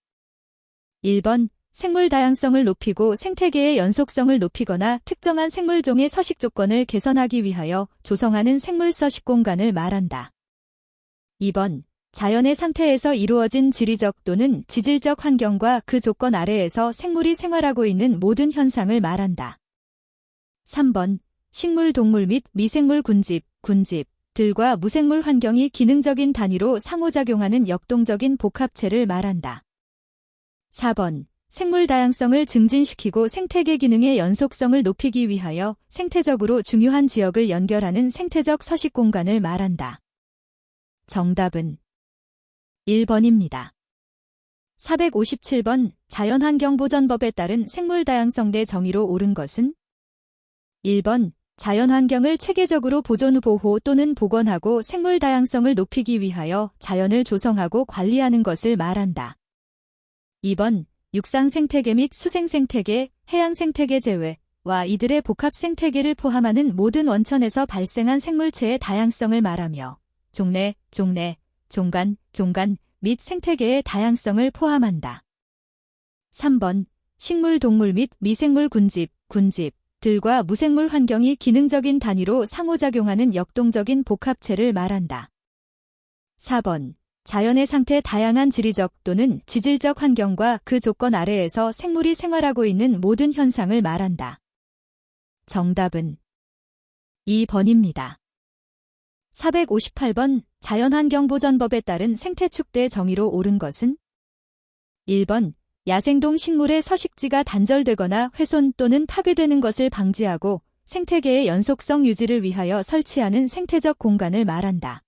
1번 생물 다양성을 높이고 생태계의 연속성을 높이거나 특정한 생물종의 서식 조건을 개선하기 위하여 조성하는 생물 서식 공간을 말한다. 2번 자연의 상태에서 이루어진 지리적 또는 지질적 환경과 그 조건 아래에서 생물이 생활하고 있는 모든 현상을 말한다. 3번 식물, 동물 및 미생물 군집들과 무생물 환경이 기능적인 단위로 상호작용하는 역동적인 복합체를 말한다. 4번 생물 다양성을 증진시키고 생태계 기능의 연속성을 높이기 위하여 생태적으로 중요한 지역을 연결하는 생태적 서식 공간을 말한다. 정답은 1번입니다. 457번 자연환경보전법에 따른 생물다양성대 정의로 옳은 것은 1번 자연환경을 체계적으로 보호 또는 복원하고 생물 다양성을 높이기 위하여 자연을 조성하고 관리하는 것을 말한다. 2번 육상 생태계 및 수생 생태계, 해양 생태계 제외와 이들의 복합 생태계를 포함하는 모든 원천에서 발생한 생물체의 다양성을 말하며 종래, 종간 및 생태계의 다양성을 포함한다. 3번 식물, 동물 및 미생물 군집들과 무생물 환경이 기능적인 단위로 상호작용하는 역동적인 복합체를 말한다. 4번 자연의 상태 다양한 지리적 또는 지질적 환경과 그 조건 아래에서 생물이 생활하고 있는 모든 현상을 말한다. 정답은 2번입니다. 458번 자연환경보전법에 따른 생태축대 정의로 옳은 것은 1번 야생동 식물의 서식지가 단절되거나 훼손 또는 파괴되는 것을 방지하고 생태계의 연속성 유지를 위하여 설치하는 생태적 공간을 말한다.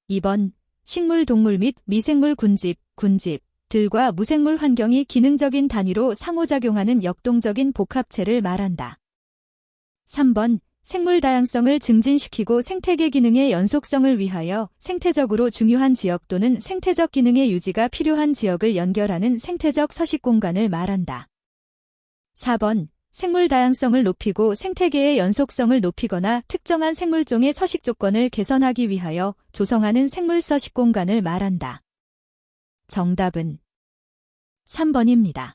2번 식물, 동물 및 미생물 군집들과 무생물 환경이 기능적인 단위로 상호작용하는 역동적인 복합체를 말한다. 3번 생물 다양성을 증진시키고 생태계 기능의 연속성을 위하여 생태적으로 중요한 지역 또는 생태적 기능의 유지가 필요한 지역을 연결하는 생태적 서식 공간을 말한다. 4번 생물 다양성을 높이고 생태계의 연속성을 높이거나 특정한 생물종의 서식 조건을 개선하기 위하여 조성하는 생물 서식 공간을 말한다. 정답은 3번입니다.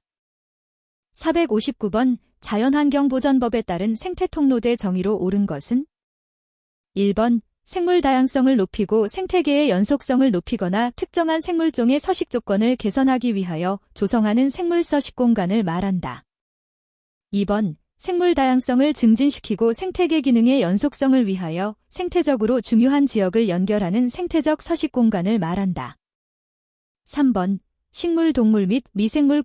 459번 자연환경보전법에 따른 생태통로대 정의로 옳은 것은 1번 생물 다양성을 높이고 생태계의 연속성을 높이거나 특정한 생물종의 서식 조건을 개선하기 위하여 조성하는 생물 서식 공간을 말한다. 2번 생물 다양성을 증진시키고 생태계 기능의 연속성을 위하여 생태적으로 중요한 지역을 연결하는 생태적 서식 공간을 말한다. 3번 식물, 동물 및 미생물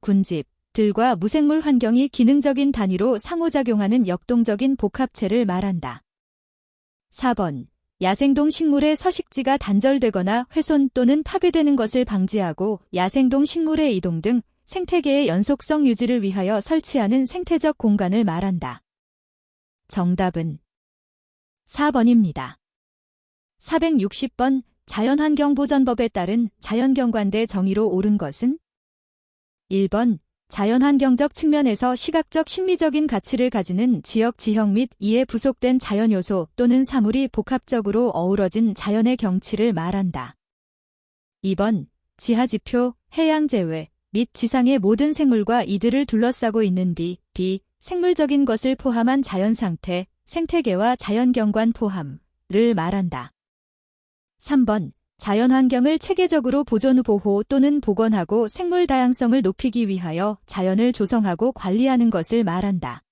군집들과 무생물 환경이 기능적인 단위로 상호작용하는 역동적인 복합체를 말한다. 4번 야생동 식물의 서식지가 단절되거나 훼손 또는 파괴되는 것을 방지하고 야생동 식물의 이동 등 생태계의 연속성 유지를 위하여 설치하는 생태적 공간을 말한다. 정답은 4번입니다. 460번 자연환경보전법에 따른 자연경관대 정의로 옳은 것은 1번 자연환경적 측면에서 시각적 심미적인 가치를 가지는 지역 지형 및 이에 부속된 자연요소 또는 사물이 복합적으로 어우러진 자연의 경치를 말한다. 2번 지하지표, 해양 제외 및 지상의 모든 생물과 이들을 둘러싸고 있는 비생물적인 것을 포함한 자연상태, 생태계와 자연경관 포함을 말한다. 3번 자연환경을 체계적으로 보호 또는 복원하고 생물 다양성을 높이기 위하여 자연을 조성하고 관리하는 것을 말한다.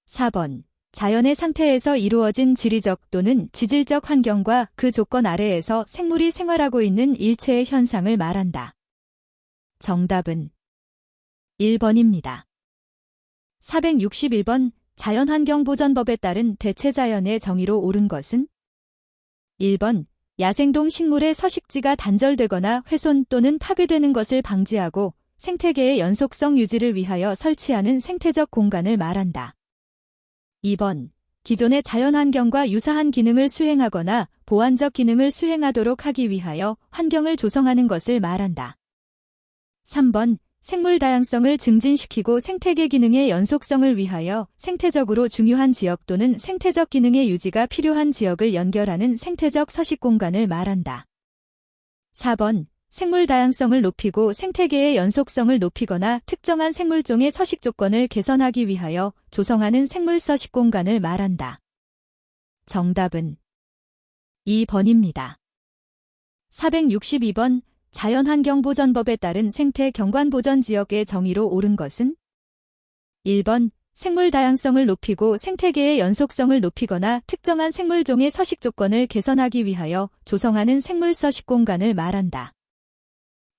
4번 자연의 상태에서 이루어진 지리적 또는 지질적 환경과 그 조건 아래에서 생물이 생활하고 있는 일체의 현상을 말한다. 정답은 1번입니다. 461번 자연환경보전법에 따른 대체자연의 정의로 옳은 것은 1번 야생동 식물의 서식지가 단절되거나 훼손 또는 파괴되는 것을 방지하고 생태계의 연속성 유지를 위하여 설치하는 생태적 공간을 말한다. 2번 기존의 자연환경과 유사한 기능을 수행하거나 보완적 기능을 수행하도록 하기 위하여 환경을 조성하는 것을 말한다. 3번 생물 다양성을 증진시키고 생태계 기능의 연속성을 위하여 생태적으로 중요한 지역 또는 생태적 기능의 유지가 필요한 지역을 연결하는 생태적 서식 공간을 말한다. 4번 생물 다양성을 높이고 생태계의 연속성을 높이거나 특정한 생물종의 서식 조건을 개선하기 위하여 조성하는 생물 서식 공간을 말한다. 정답은 2번입니다. 462번 자연환경보전법에 따른 생태경관보전지역의 정의로 옳은 것은 1번 생물 다양성을 높이고 생태계의 연속성을 높이거나 특정한 생물종의 서식 조건을 개선하기 위하여 조성하는 생물 서식 공간을 말한다.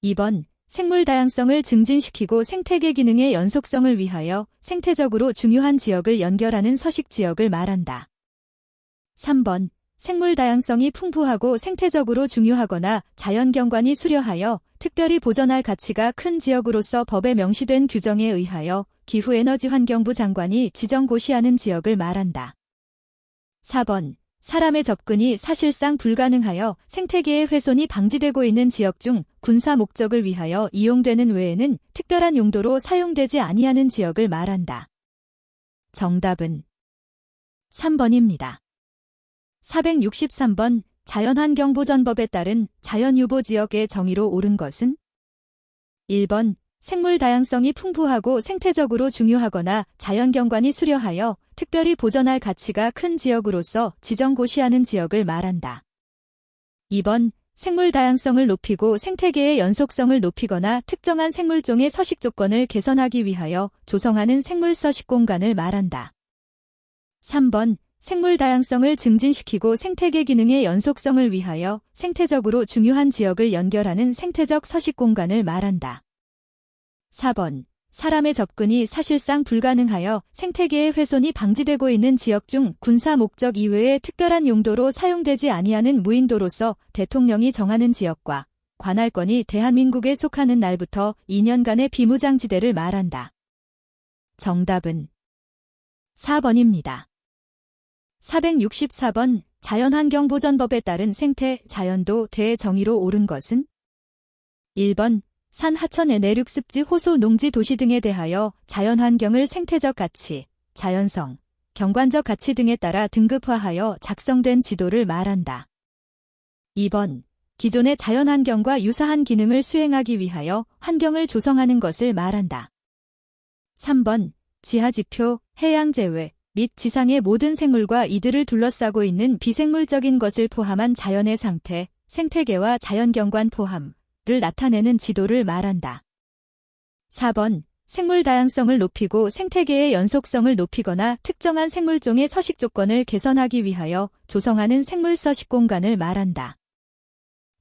2번 생물 다양성을 증진시키고 생태계 기능의 연속성을 위하여 생태적으로 중요한 지역을 연결하는 서식 지역을 말한다. 3번 생물 다양성이 풍부하고 생태적으로 중요하거나 자연경관이 수려하여 특별히 보전할 가치가 큰 지역으로서 법에 명시된 규정에 의하여 기후에너지환경부 장관이 지정고시하는 지역을 말한다. 4번 사람의 접근이 사실상 불가능하여 생태계의 훼손이 방지되고 있는 지역 중 군사 목적을 위하여 이용되는 외에는 특별한 용도로 사용되지 아니하는 지역을 말한다. 정답은 3번입니다. 463번 자연환경보전법에 따른 자연유보지역의 정의로 옳은 것은 1번 생물 다양성이 풍부하고 생태적으로 중요하거나 자연경관이 수려하여 특별히 보전할 가치가 큰 지역으로서 지정고시하는 지역을 말한다. 2번 생물 다양성을 높이고 생태계의 연속성을 높이거나 특정한 생물종의 서식 조건을 개선하기 위하여 조성하는 생물 서식 공간을 말한다. 3번 생물 다양성을 증진시키고 생태계 기능의 연속성을 위하여 생태적으로 중요한 지역을 연결하는 생태적 서식 공간을 말한다. 4번 사람의 접근이 사실상 불가능하여 생태계의 훼손이 방지되고 있는 지역 중 군사 목적 이외의 특별한 용도로 사용되지 아니하는 무인도로서 대통령이 정하는 지역과 관할권이 대한민국에 속하는 날부터 2년간의 비무장지대를 말한다. 정답은 4번입니다. 464번 자연환경보전법에 따른 생태, 자연도 대 정의로 옳은 것은 1번 산, 하천의 내륙, 습지, 호소, 농지, 도시 등에 대하여 자연환경을 생태적 가치, 자연성, 경관적 가치 등에 따라 등급화하여 작성된 지도를 말한다. 2번 기존의 자연환경과 유사한 기능을 수행하기 위하여 환경을 조성하는 것을 말한다. 3번 지하지표, 해양 제외 및 지상의 모든 생물과 이들을 둘러싸고 있는 비생물적인 것을 포함한 자연의 상태, 생태계와 자연경관 포함을 나타내는 지도를 말한다. 4번 생물 다양성을 높이고 생태계의 연속성을 높이거나 특정한 생물종의 서식 조건을 개선하기 위하여 조성하는 생물 서식 공간을 말한다.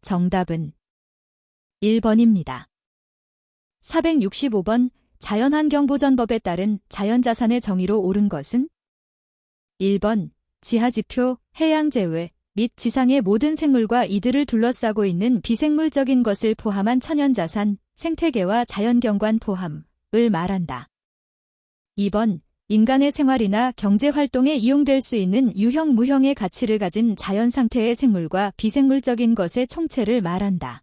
정답은 1번입니다. 465번 자연환경보전법에 따른 자연자산의 정의로 옳은 것은 1번 지하지표, 해양 제외 및 지상의 모든 생물과 이들을 둘러싸고 있는 비생물적인 것을 포함한 천연자산, 생태계와 자연경관 포함을 말한다. 2번 인간의 생활이나 경제활동에 이용될 수 있는 유형, 무형의 가치를 가진 자연상태의 생물과 비생물적인 것의 총체를 말한다.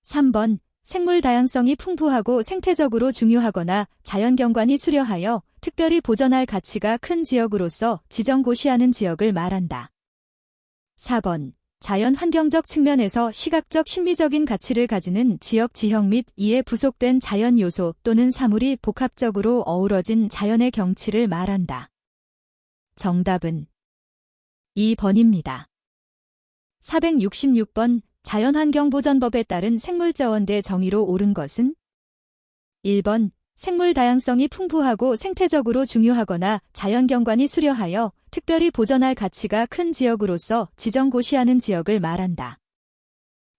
3번 생물 다양성이 풍부하고 생태적으로 중요하거나 자연경관이 수려하여 특별히 보전할 가치가 큰 지역으로서 지정고시하는 지역을 말한다. 4번 자연환경적 측면에서 시각적 심미적인 가치를 가지는 지역, 지형 및 이에 부속된 자연 요소 또는 사물이 복합적으로 어우러진 자연의 경치를 말한다. 정답은 2번입니다. 466번 자연환경보전법에 따른 생물자원대 정의로 옳은 것은 1번 생물 다양성이 풍부하고 생태적으로 중요하거나 자연경관이 수려하여 특별히 보전할 가치가 큰 지역으로서 지정고시하는 지역을 말한다.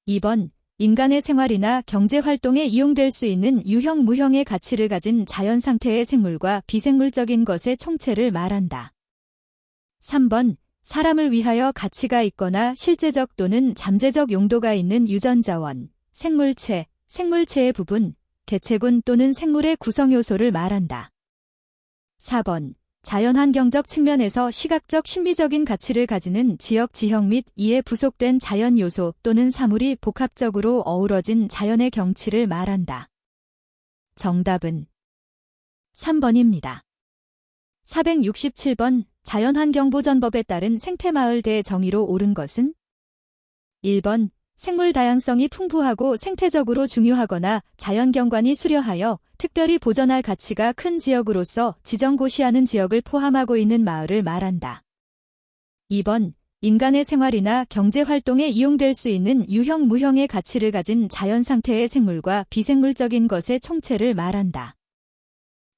2번 인간의 생활이나 경제 활동에 이용될 수 있는 유형 무형의 가치를 가진 자연 상태의 생물과 비생물적인 것의 총체를 말한다. 3번 사람을 위하여 가치가 있거나 실제적 또는 잠재적 용도가 있는 유전자원, 생물체, 생물체의 부분, 개체군 또는 생물의 구성 요소를 말한다. 4번 자연환경적 측면에서 시각적 심미적인 가치를 가지는 지역 지형 및 이에 부속된 자연 요소 또는 사물이 복합적으로 어우러진 자연의 경치를 말한다. 정답은 3번입니다. 467번 자연환경보전법에 따른 생태마을대의 정의로 옳은 것은 1번 생물 다양성이 풍부하고 생태적으로 중요하거나 자연경관이 수려하여 특별히 보전할 가치가 큰 지역으로서 지정고시하는 지역을 포함하고 있는 마을을 말한다. 2번 인간의 생활이나 경제활동에 이용될 수 있는 유형 무형의 가치를 가진 자연 상태의 생물과 비생물적인 것의 총체를 말한다.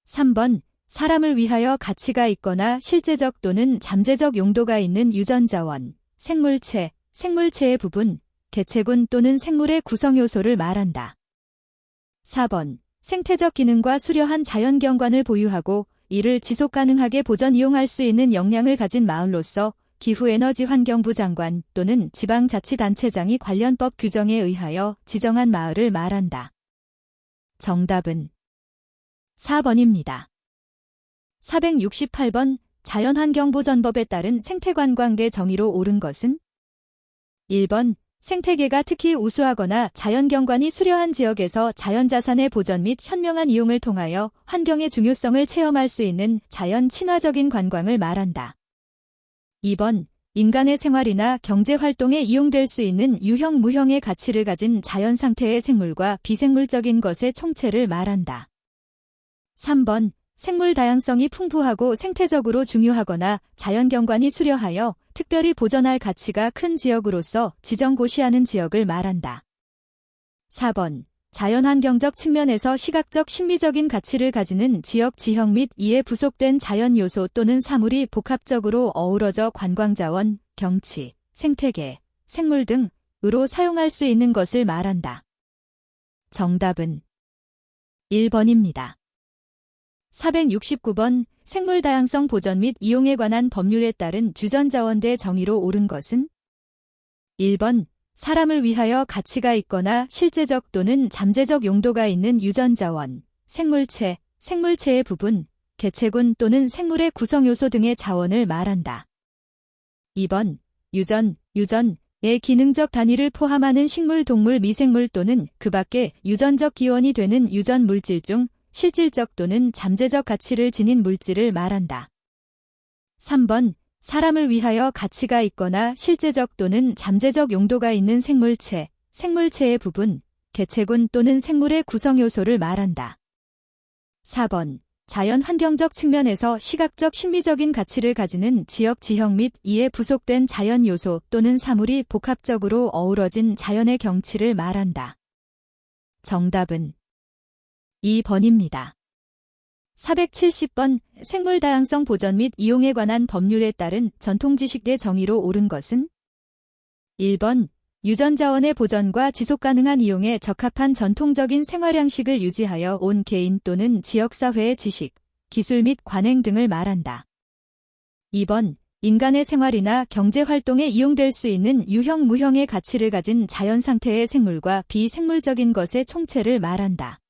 3번 사람을 위하여 가치가 있거나 실제적 또는 잠재적 용도가 있는 유전자원, 생물체, 생물체의 부분, 개체군 또는 생물의 구성 요소를 말한다. 4번 생태적 기능과 수려한 자연경관을 보유하고 이를 지속가능하게 보전 이용할 수 있는 역량을 가진 마을로서 기후에너지환경부 장관 또는 지방자치단체장이 관련법 규정에 의하여 지정한 마을을 말한다. 정답은 4번입니다. 468번 자연환경보전법에 따른 생태관광대 정의로 옳은 것은 1번 생태계가 특히 우수하거나 자연경관이 수려한 지역에서 자연자산의 보전 및 현명한 이용을 통하여 환경의 중요성을 체험할 수 있는 자연 친화적인 관광을 말한다. 2번 인간의 생활이나 경제활동에 이용될 수 있는 유형 무형의 가치를 가진 자연 상태의 생물과 비생물적인 것의 총체를 말한다. 3번 생물 다양성이 풍부하고 생태적으로 중요하거나 자연경관이 수려하여 특별히 보전할 가치가 큰 지역으로서 지정고시하는 지역을 말한다. 4번 자연환경적 측면에서 시각적 심미적인 가치를 가지는 지역 지형 및 이에 부속된 자연 요소 또는 사물이 복합적으로 어우러져 관광자원, 경치, 생태계, 생물 등으로 사용할 수 있는 것을 말한다. 정답은 1번입니다. 469번 생물다양성 보전 및 이용에 관한 법률에 따른 주전자원대 정의로 옳은 것은 1번 사람을 위하여 가치가 있거나 실제적 또는 잠재적 용도가 있는 유전자원, 생물체, 생물체의 부분, 개체군 또는 생물의 구성 요소 등의 자원을 말한다. 2번 유전의 기능적 단위를 포함하는 식물, 동물, 미생물 또는 그 밖에 유전적 기원이 되는 유전 물질 중 실질적 또는 잠재적 가치를 지닌 물질을 말한다. 3번 사람을 위하여 가치가 있거나 실제적 또는 잠재적 용도가 있는 생물체, 생물체의 부분, 개체군 또는 생물의 구성 요소를 말한다. 4번 자연 환경적 측면에서 시각적 심미적인 가치를 가지는 지역 지형 및 이에 부속된 자연 요소 또는 사물이 복합적으로 어우러진 자연의 경치를 말한다. 정답은 2번입니다. 470번 생물다양성 보전 및 이용에 관한 법률에 따른 전통지식대 정의로 옳은 것은 1번 유전자원의 보전과 지속가능한 이용에 적합한 전통적인 생활양식을 유지하여 온 개인 또는 지역사회의 지식, 기술 및 관행 등을 말한다. 2번 인간의 생활이나 경제활동에 이용될 수 있는 유형 무형의 가치를 가진 자연 상태의 생물과 비생물적인 것의 총체를 말한다.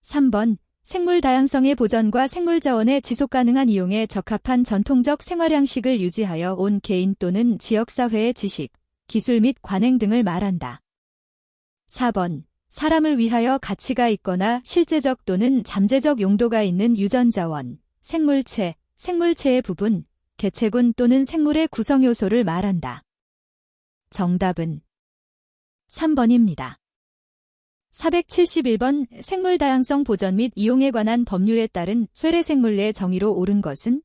3번 생물 다양성의 보전과 생물 자원의 지속가능한 이용에 적합한 전통적 생활양식을 유지하여 온 개인 또는 지역사회의 지식, 기술 및 관행 등을 말한다. 4번 사람을 위하여 가치가 있거나 실제적 또는 잠재적 용도가 있는 유전자원, 생물체, 생물체의 부분, 개체군 또는 생물의 구성 요소를 말한다. 정답은 3번입니다. 471번 생물 다양성 보전 및 이용에 관한 법률에 따른 쇠례생물의 정의로 옳은 것은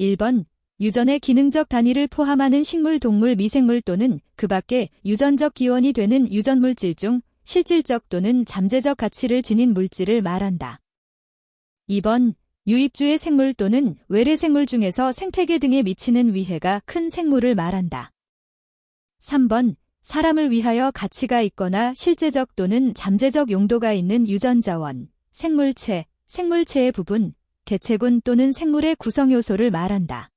1번 유전의 기능적 단위를 포함하는 식물, 동물, 미생물 또는 그 밖에 유전적 기원이 되는 유전물질 중 실질적 또는 잠재적 가치를 지닌 물질을 말한다. 2번 유입주의 생물 또는 외래생물 중에서 생태계 등에 미치는 위해가 큰 생물을 말한다. 3번 사람을 위하여 가치가 있거나 실제적 또는 잠재적 용도가 있는 유전자원, 생물체, 생물체의 부분, 개체군 또는 생물의 구성요소를 말한다.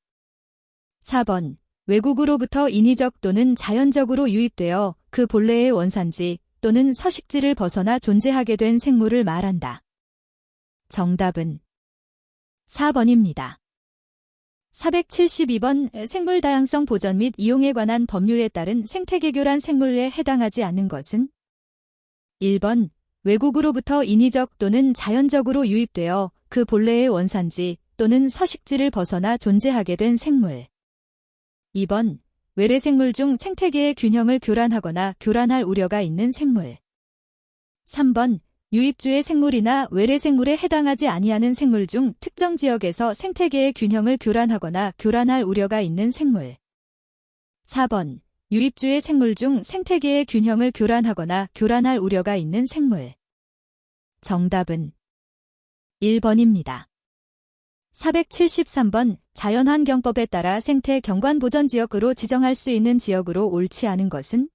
4번. 외국으로부터 인위적 또는 자연적으로 유입되어 그 본래의 원산지 또는 서식지를 벗어나 존재하게 된 생물을 말한다. 정답은 4번입니다. 472번 생물 다양성 보전 및 이용에 관한 법률에 따른 생태계교란 생물에 해당하지 않는 것은 1번 외국으로부터 인위적 또는 자연적으로 유입되어 그 본래의 원산지 또는 서식지를 벗어나 존재하게 된 생물. 2번 외래 생물 중 생태계의 균형을 교란하거나 교란할 우려가 있는 생물. 3번 유입주의 생물이나 외래 생물에 해당하지 아니하는 생물 중 특정 지역에서 생태계의 균형을 교란하거나 교란할 우려가 있는 생물. 4번 유입주의 생물 중 생태계의 균형을 교란하거나 교란할 우려가 있는 생물. 정답은 1번입니다. 473번 자연환경법에 따라 생태 경관보전지역으로 지정할 수 있는 지역으로 옳지 않은 것은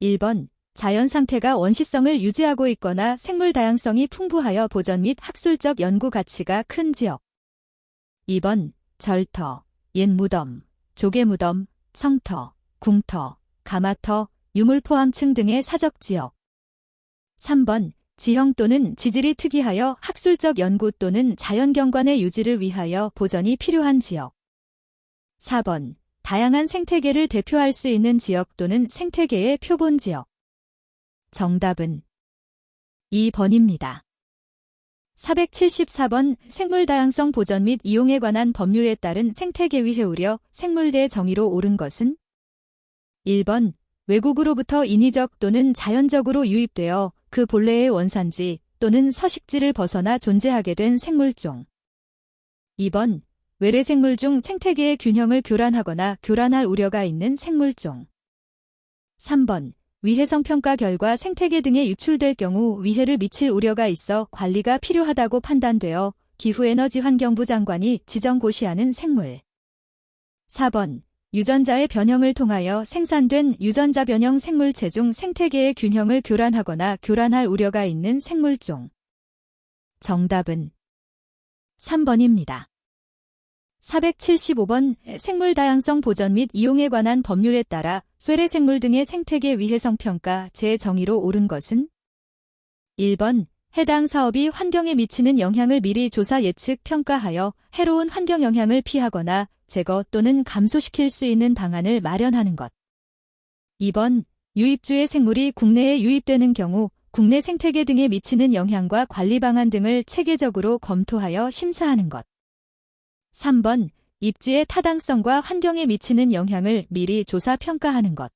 1번 자연 상태가 원시성을 유지하고 있거나 생물 다양성이 풍부하여 보전 및 학술적 연구 가치가 큰 지역. 2번 절터, 옛 무덤, 조개 무덤, 성터, 궁터, 가마터, 유물포함층 등의 사적 지역. 3번 지형 또는 지질이 특이하여 학술적 연구 또는 자연경관의 유지를 위하여 보전이 필요한 지역. 4번 다양한 생태계를 대표할 수 있는 지역 또는 생태계의 표본 지역. 정답은 2번입니다. 474번 생물 다양성 보전 및 이용에 관한 법률에 따른 생태계위해 우려 생물대 정의로 옳은 것은 1번 외국으로부터 인위적 또는 자연적으로 유입되어 그 본래의 원산지 또는 서식지를 벗어나 존재하게 된 생물종. 2번 외래 생물 중 생태계의 균형을 교란하거나 교란할 우려가 있는 생물종. 3번 위해성 평가 결과 생태계 등에 유출될 경우 위해를 미칠 우려가 있어 관리가 필요하다고 판단되어 기후에너지환경부 장관이 지정고시하는 생물. 4번 유전자의 변형을 통하여 생산된 유전자 변형 생물체 중 생태계의 균형을 교란하거나 교란할 우려가 있는 생물종. 정답은 3번입니다. 475번 생물 다양성 보전 및 이용에 관한 법률에 따라 쇠래 생물 등의 생태계 위해성 평가 제 정의로 옳은 것은 1번 해당 사업이 환경에 미치는 영향을 미리 조사 예측 평가하여 해로운 환경 영향을 피하거나 제거 또는 감소시킬 수 있는 방안을 마련하는 것. 2번 유입주의 생물이 국내에 유입되는 경우 국내 생태계 등에 미치는 영향과 관리 방안 등을 체계적으로 검토하여 심사하는 것. 3번 입지의 타당성과 환경에 미치는 영향을 미리 조사 평가하는 것.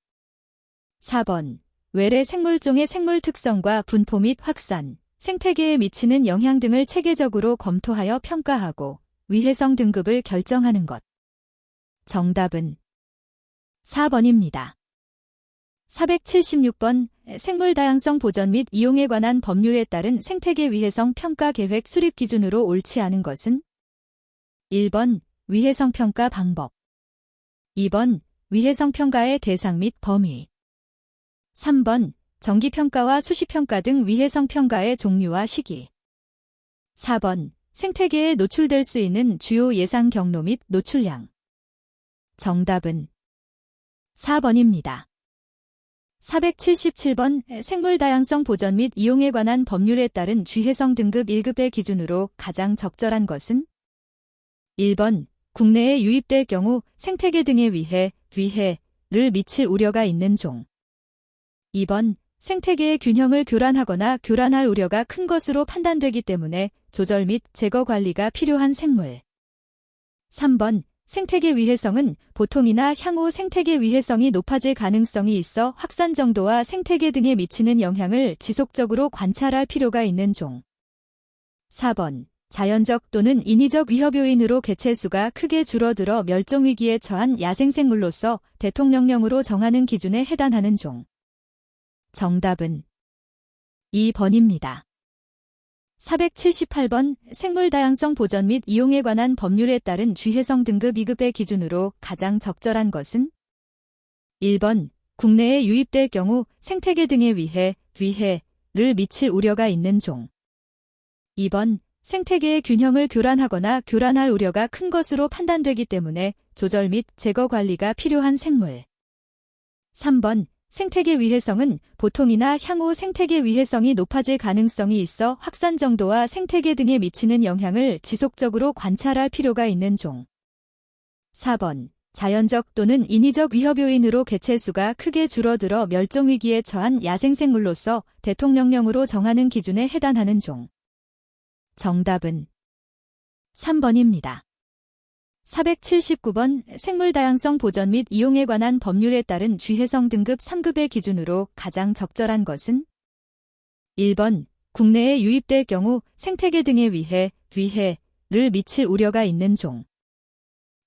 4번 외래 생물종의 생물 특성과 분포 및 확산, 생태계에 미치는 영향 등을 체계적으로 검토하여 평가하고 위해성 등급을 결정하는 것. 정답은 4번입니다. 476번 생물 다양성 보전 및 이용에 관한 법률에 따른 생태계 위해성 평가 계획 수립 기준으로 옳지 않은 것은 1번 위해성 평가 방법. 2번 위해성 평가의 대상 및 범위. 3번 정기평가와 수시평가 등 위해성 평가의 종류와 시기. 4번 생태계에 노출될 수 있는 주요 예상 경로 및 노출량. 정답은 4번입니다. 477번 생물 다양성 보전 및 이용에 관한 법률에 따른 쥐해성 등급 1급의 기준으로 가장 적절한 것은 1번 국내에 유입될 경우 생태계 등에 위해를 미칠 우려가 있는 종. 2번 생태계의 균형을 교란하거나 교란할 우려가 큰 것으로 판단되기 때문에 조절 및 제거 관리가 필요한 생물. 3번 생태계 위해성은 보통이나 향후 생태계 위해성이 높아질 가능성이 있어 확산 정도와 생태계 등에 미치는 영향을 지속적으로 관찰할 필요가 있는 종. 4번 자연적 또는 인위적 위협 요인으로 개체수가 크게 줄어들어 멸종위기에 처한 야생생물로서 대통령령으로 정하는 기준에 해당하는 종. 정답은 2번입니다. 478번 생물 다양성 보전 및 이용에 관한 법률에 따른 쥐해성 등급 2급의 기준으로 가장 적절한 것은 1번 국내에 유입될 경우 생태계 등에 위해를 미칠 우려가 있는 종. 2번, 생태계의 균형을 교란하거나 교란할 우려가 큰 것으로 판단되기 때문에 조절 및 제거 관리가 필요한 생물. 3번, 생태계 위해성은 보통이나 향후 생태계 위해성이 높아질 가능성이 있어 확산 정도와 생태계 등에 미치는 영향을 지속적으로 관찰할 필요가 있는 종. 4번, 자연적 또는 인위적 위협 요인으로 개체수가 크게 줄어들어 멸종위기에 처한 야생생물로서 대통령령으로 정하는 기준에 해당하는 종. 정답은 3번입니다. 479번 생물 다양성 보전 및 이용에 관한 법률에 따른 쥐해성 등급 3급의 기준으로 가장 적절한 것은 1번 국내에 유입될 경우 생태계 등에 위해를 미칠 우려가 있는 종.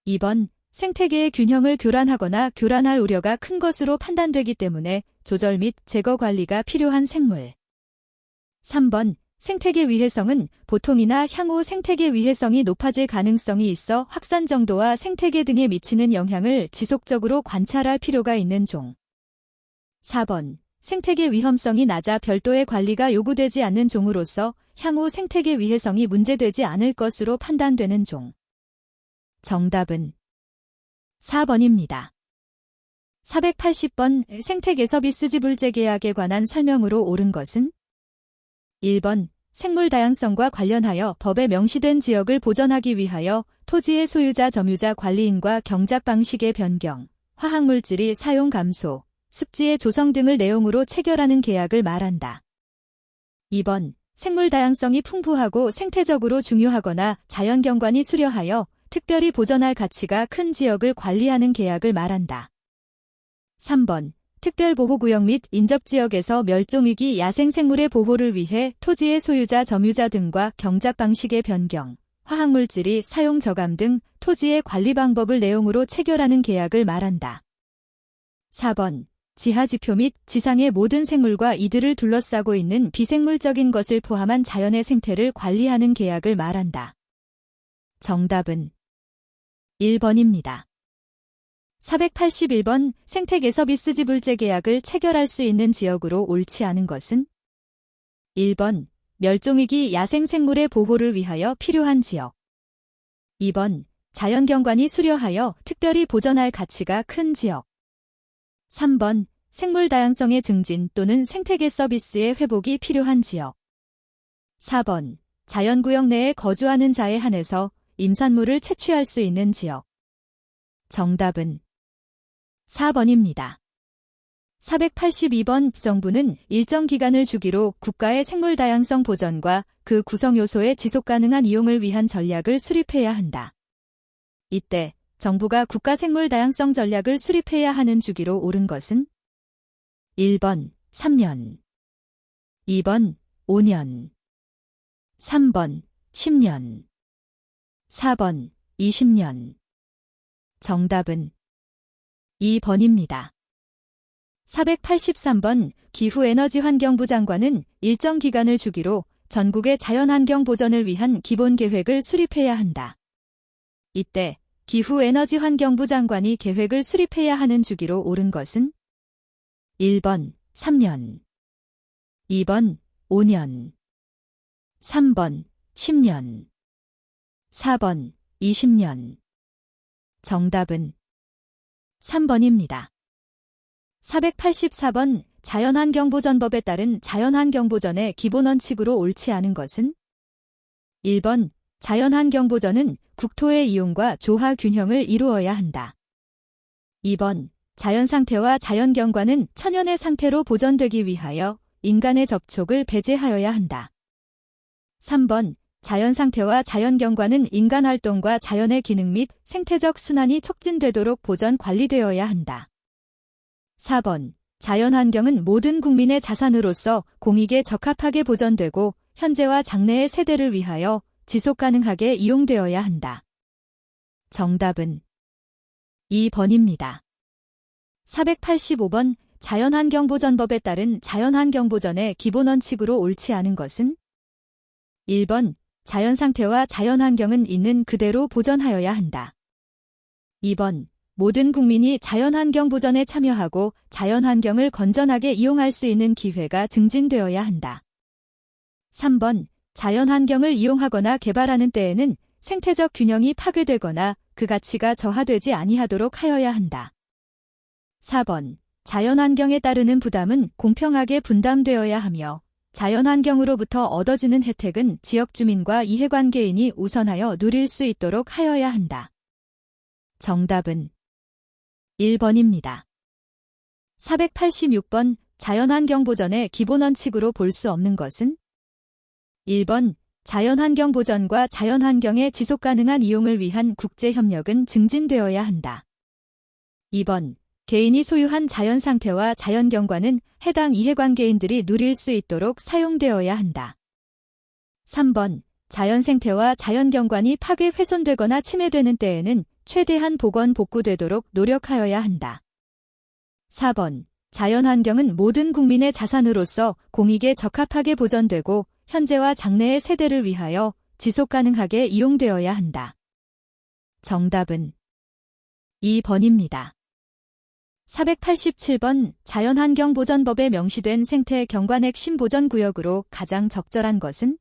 2번 생태계의 균형을 교란하거나 교란할 우려가 큰 것으로 판단되기 때문에 조절 및 제거 관리가 필요한 생물. 3번 생태계 위해성은 보통이나 향후 생태계 위해성이 높아질 가능성이 있어 확산 정도와 생태계 등에 미치는 영향을 지속적으로 관찰할 필요가 있는 종. 4번 생태계 위험성이 낮아 별도의 관리가 요구되지 않는 종으로서 향후 생태계 위해성이 문제되지 않을 것으로 판단되는 종. 정답은 4번입니다. 480번 생태계 서비스 지불 재계약에 관한 설명으로 옳은 것은 1번 생물 다양성과 관련하여 법에 명시된 지역을 보전하기 위하여 토지의 소유자 점유자 관리인과 경작 방식의 변경, 화학물질이 사용 감소, 습지의 조성 등을 내용으로 체결하는 계약을 말한다. 2번 생물 다양성이 풍부하고 생태적으로 중요하거나 자연경관이 수려하여 특별히 보전할 가치가 큰 지역을 관리하는 계약을 말한다. 3번 특별보호구역 및 인접지역에서 멸종위기 야생생물의 보호를 위해 토지의 소유자 점유자 등과 경작 방식의 변경, 화학물질이 사용 저감 등 토지의 관리 방법을 내용으로 체결하는 계약을 말한다. 4번 지하지표 및 지상의 모든 생물과 이들을 둘러싸고 있는 비생물적인 것을 포함한 자연의 생태를 관리하는 계약을 말한다. 정답은 1번입니다. 481번 생태계 서비스 지불 재계약을 체결할 수 있는 지역으로 옳지 않은 것은 1번 멸종위기 야생생물의 보호를 위하여 필요한 지역. 2번 자연경관이 수려하여 특별히 보전할 가치가 큰 지역. 3번 생물 다양성의 증진 또는 생태계 서비스의 회복이 필요한 지역. 4번 자연구역 내에 거주하는 자에 한해서 임산물을 채취할 수 있는 지역. 정답은 4번입니다. 482번 정부는 일정 기간을 주기로 국가의 생물 다양성 보전과 그 구성 요소의 지속 가능한 이용을 위한 전략을 수립해야 한다. 이때 정부가 국가 생물 다양성 전략을 수립해야 하는 주기로 옳은 것은 1번 3년, 2번 5년, 3번 10년, 4번 20년. 정답은 2번입니다. 483번 기후에너지환경부 장관은 일정 기간을 주기로 전국의 자연환경 보전을 위한 기본계획을 수립해야 한다. 이때 기후에너지환경부 장관이 계획을 수립해야 하는 주기로 옳은 것은 1번 3년, 2번 5년, 3번 10년, 4번 20년. 정답은 3번입니다. 484번 자연환경보전법에 따른 자연환경보전의 기본원칙으로 옳지 않은 것은 1번 자연환경보전은 국토의 이용과 조화 균형을 이루어야 한다. 2번 자연상태와 자연경관은 천연의 상태로 보전되기 위하여 인간의 접촉을 배제하여야 한다. 3번 자연상태와 자연경관은 인간활동과 자연의 기능 및 생태적 순환이 촉진되도록 보전 관리되어야 한다. 4번 자연환경은 모든 국민의 자산으로서 공익에 적합하게 보전되고 현재와 장래의 세대를 위하여 지속가능하게 이용되어야 한다. 정답은 2번입니다. 485번 자연환경보전법에 따른 자연환경보전의 기본원칙으로 옳지 않은 것은 1번 자연상태와 자연환경은 있는 그대로 보전하여야 한다. 2번 모든 국민이 자연환경 보전에 참여하고 자연환경을 건전하게 이용할 수 있는 기회가 증진되어야 한다. 3번, 자연환경을 이용하거나 개발하는 때에는 생태적 균형이 파괴되거나 그 가치가 저하되지 아니하도록 하여야 한다. 4번, 자연환경에 따르는 부담은 공평하게 분담되어야 하며 자연환경으로부터 얻어지는 혜택은 지역 주민과 이해관계인이 우선하여 누릴 수 있도록 하여야 한다. 정답은 1번입니다. 486번, 자연환경 보전의 기본 원칙으로 볼 수 없는 것은? 1번, 자연환경 보전과 자연환경의 지속가능한 이용을 위한 국제협력은 증진되어야 한다. 2번, 개인이 소유한 자연상태와 자연경관은 해당 이해관계인들이 누릴 수 있도록 사용되어야 한다. 3번, 자연생태와 자연경관이 파괴 훼손되거나 침해되는 때에는 최대한 복원 복구되도록 노력하여야 한다. 4번, 자연환경은 모든 국민의 자산으로서 공익에 적합하게 보전되고 현재와 장래의 세대를 위하여 지속가능하게 이용되어야 한다. 정답은 2번입니다. 487번, 자연환경보전법에 명시된 생태경관 핵심 보전구역으로 가장 적절한 것은?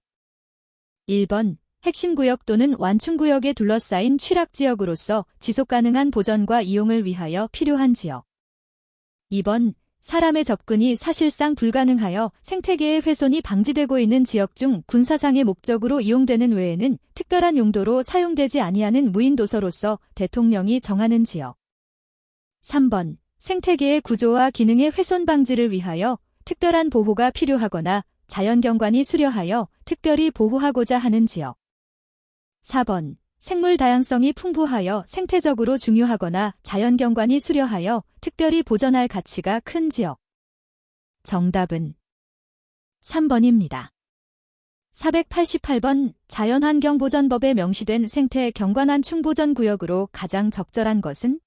1번, 핵심구역 또는 완충구역에 둘러싸인 취락지역으로서 지속가능한 보전과 이용을 위하여 필요한 지역. 2번, 사람의 접근이 사실상 불가능하여 생태계의 훼손이 방지되고 있는 지역 중 군사상의 목적으로 이용되는 외에는 특별한 용도로 사용되지 아니하는 무인도서로서 대통령이 정하는 지역. 3번, 생태계의 구조와 기능의 훼손 방지를 위하여 특별한 보호가 필요하거나 자연경관이 수려하여 특별히 보호하고자 하는 지역. 4번, 생물 다양성이 풍부하여 생태적으로 중요하거나 자연경관이 수려하여 특별히 보전할 가치가 큰 지역. 정답은 3번입니다. 488번, 자연환경보전법에 명시된 생태경관완충보전구역으로 가장 적절한 것은?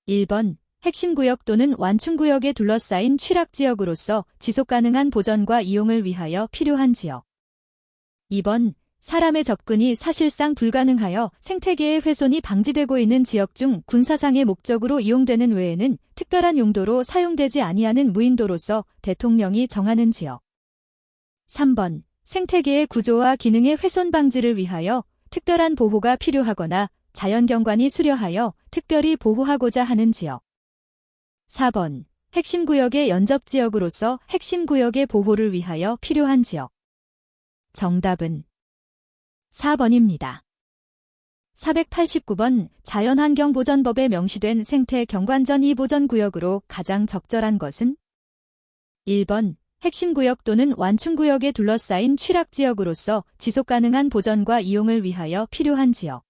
1번, 핵심구역 또는 완충구역에 둘러싸인 취락지역으로서 지속가능한 보전과 이용을 위하여 필요한 지역. 2번, 사람의 접근이 사실상 불가능하여 생태계의 훼손이 방지되고 있는 지역 중 군사상의 목적으로 이용되는 외에는 특별한 용도로 사용되지 아니하는 무인도로서 대통령이 정하는 지역. 3번, 생태계의 구조와 기능의 훼손 방지를 위하여 특별한 보호가 필요하거나 자연경관이 수려하여 특별히 보호하고자 하는 지역. 4번, 핵심구역의 연접지역으로서 핵심구역의 보호를 위하여 필요한 지역. 정답은 4번입니다. 489번, 자연환경보전법에 명시된 생태경관전 2보전구역으로 가장 적절한 것은? 1번, 핵심구역 또는 완충구역에 둘러싸인 취락지역으로서 지속가능한 보전과 이용을 위하여 필요한 지역.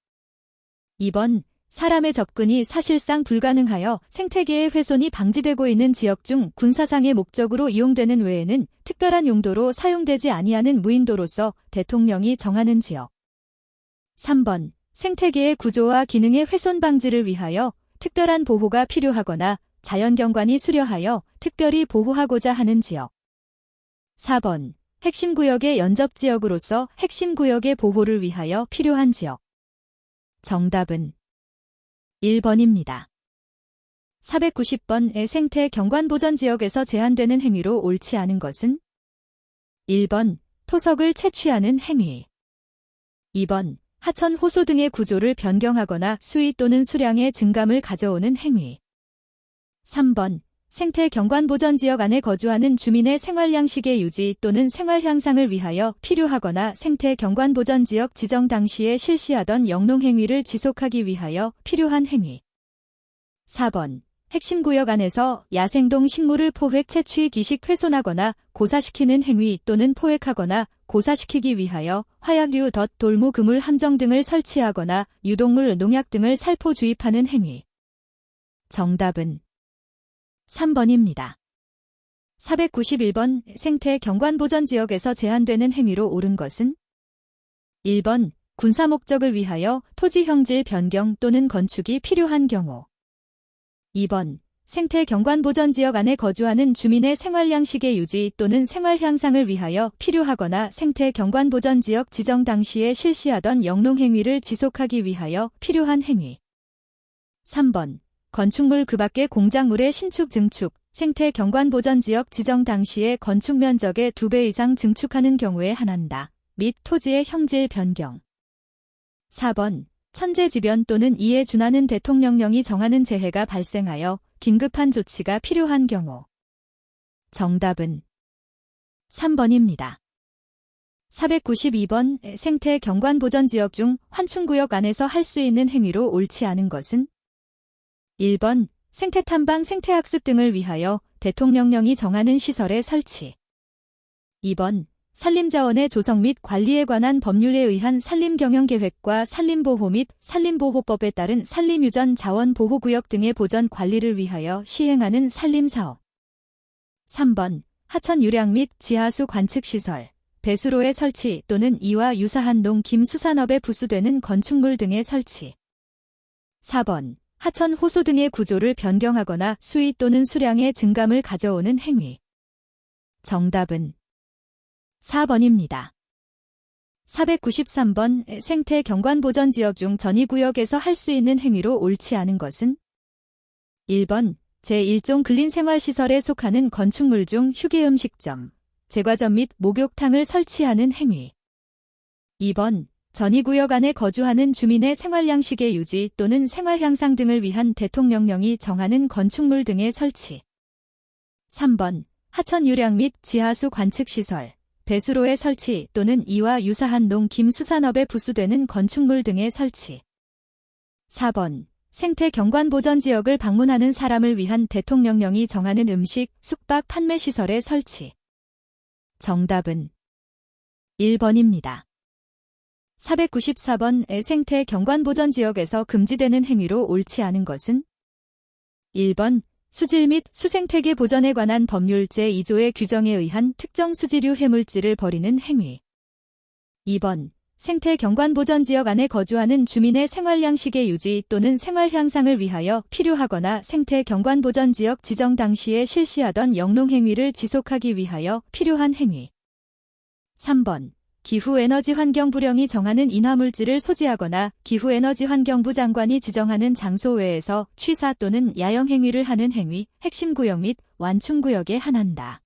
2번, 사람의 접근이 사실상 불가능하여 생태계의 훼손이 방지되고 있는 지역 중 군사상의 목적으로 이용되는 외에는 특별한 용도로 사용되지 아니하는 무인도로서 대통령이 정하는 지역. 3번, 생태계의 구조와 기능의 훼손 방지를 위하여 특별한 보호가 필요하거나 자연경관이 수려하여 특별히 보호하고자 하는 지역. 4번, 핵심구역의 연접지역으로서 핵심구역의 보호를 위하여 필요한 지역. 정답은 1번입니다. 490번의 생태경관보전지역에서 제한되는 행위로 옳지 않은 것은? 1번, 토석을 채취하는 행위. 2번, 하천, 호소 등의 구조를 변경하거나 수위 또는 수량의 증감을 가져오는 행위. 3번, 생태경관보전지역 안에 거주하는 주민의 생활양식의 유지 또는 생활 향상을 위하여 필요하거나 생태경관보전지역 지정 당시에 실시하던 영농행위를 지속하기 위하여 필요한 행위. 4번, 핵심구역 안에서 야생동 식물을 포획, 채취, 기식, 훼손하거나 고사시키는 행위 또는 포획하거나 고사시키기 위하여 화약류, 덫, 돌무, 그물, 함정 등을 설치하거나 유독물, 농약 등을 살포 주입하는 행위. 정답은 3번입니다. 491번, 생태경관보전지역에서 제한되는 행위로 옳은 것은? 1번, 군사 목적을 위하여 토지 형질 변경 또는 건축이 필요한 경우. 2번, 생태경관보전지역 안에 거주하는 주민의 생활양식의 유지 또는 생활 향상을 위하여 필요하거나 생태경관보전지역 지정 당시에 실시하던 영농행위를 지속하기 위하여 필요한 행위. 3번. 건축물 그 밖의 공작물의 신축 증축, 생태 경관 보전 지역 지정 당시의 건축 면적의 2배 이상 증축하는 경우에 한한다. 및 토지의 형질 변경. 4번. 천재지변 또는 이에 준하는 대통령령이 정하는 재해가 발생하여 긴급한 조치가 필요한 경우. 정답은 3번입니다. 492번. 생태 경관 보전 지역 중 환충구역 안에서 할 수 있는 행위로 옳지 않은 것은? 1번. 생태탐방 생태학습 등을 위하여 대통령령이 정하는 시설의 설치. 2번. 산림자원의 조성 및 관리에 관한 법률에 의한 산림경영계획과 산림보호 및 산림보호법에 따른 산림유전 자원보호구역 등의 보전 관리를 위하여 시행하는 산림사업. 3번. 하천 유량 및 지하수 관측시설, 배수로의 설치 또는 이와 유사한 농김수산업에 부수되는 건축물 등의 설치. 4번. 하천 호소 등의 구조를 변경하거나 수위 또는 수량의 증감을 가져오는 행위. 정답은 4번입니다. 493번. 생태 경관 보전 지역 중 전이구역에서 할 수 있는 행위로 옳지 않은 것은? 1번. 제1종 근린생활시설에 속하는 건축물 중 휴게음식점, 제과점 및 목욕탕을 설치하는 행위. 2번. 전이구역 안에 거주하는 주민의 생활양식의 유지 또는 생활향상 등을 위한 대통령령이 정하는 건축물 등의 설치. 3번. 하천 유량 및 지하수 관측시설, 배수로의 설치 또는 이와 유사한 농김수산업에 부수되는 건축물 등의 설치. 4번. 생태 경관 보전 지역을 방문하는 사람을 위한 대통령령이 정하는 음식, 숙박 판매 시설의 설치. 정답은 1번입니다. 494번. 생태 경관 보전 지역에서 금지되는 행위로 옳지 않은 것은? 1번. 수질 및 수생태계 보전에 관한 법률 제2조의 규정에 의한 특정 수지류 해물질을 버리는 행위. 2번. 생태 경관 보전 지역 안에 거주하는 주민의 생활양식의 유지 또는 생활향상을 위하여 필요하거나 생태 경관 보전 지역 지정 당시에 실시하던 영농행위를 지속하기 위하여 필요한 행위. 3번. 기후에너지 환경부령이 정하는 인화물질을 소지하거나 기후에너지환경부 장관이 지정하는 장소 외에서 취사 또는 야영행위를 하는 행위, 핵심구역 및 완충구역에 한한다.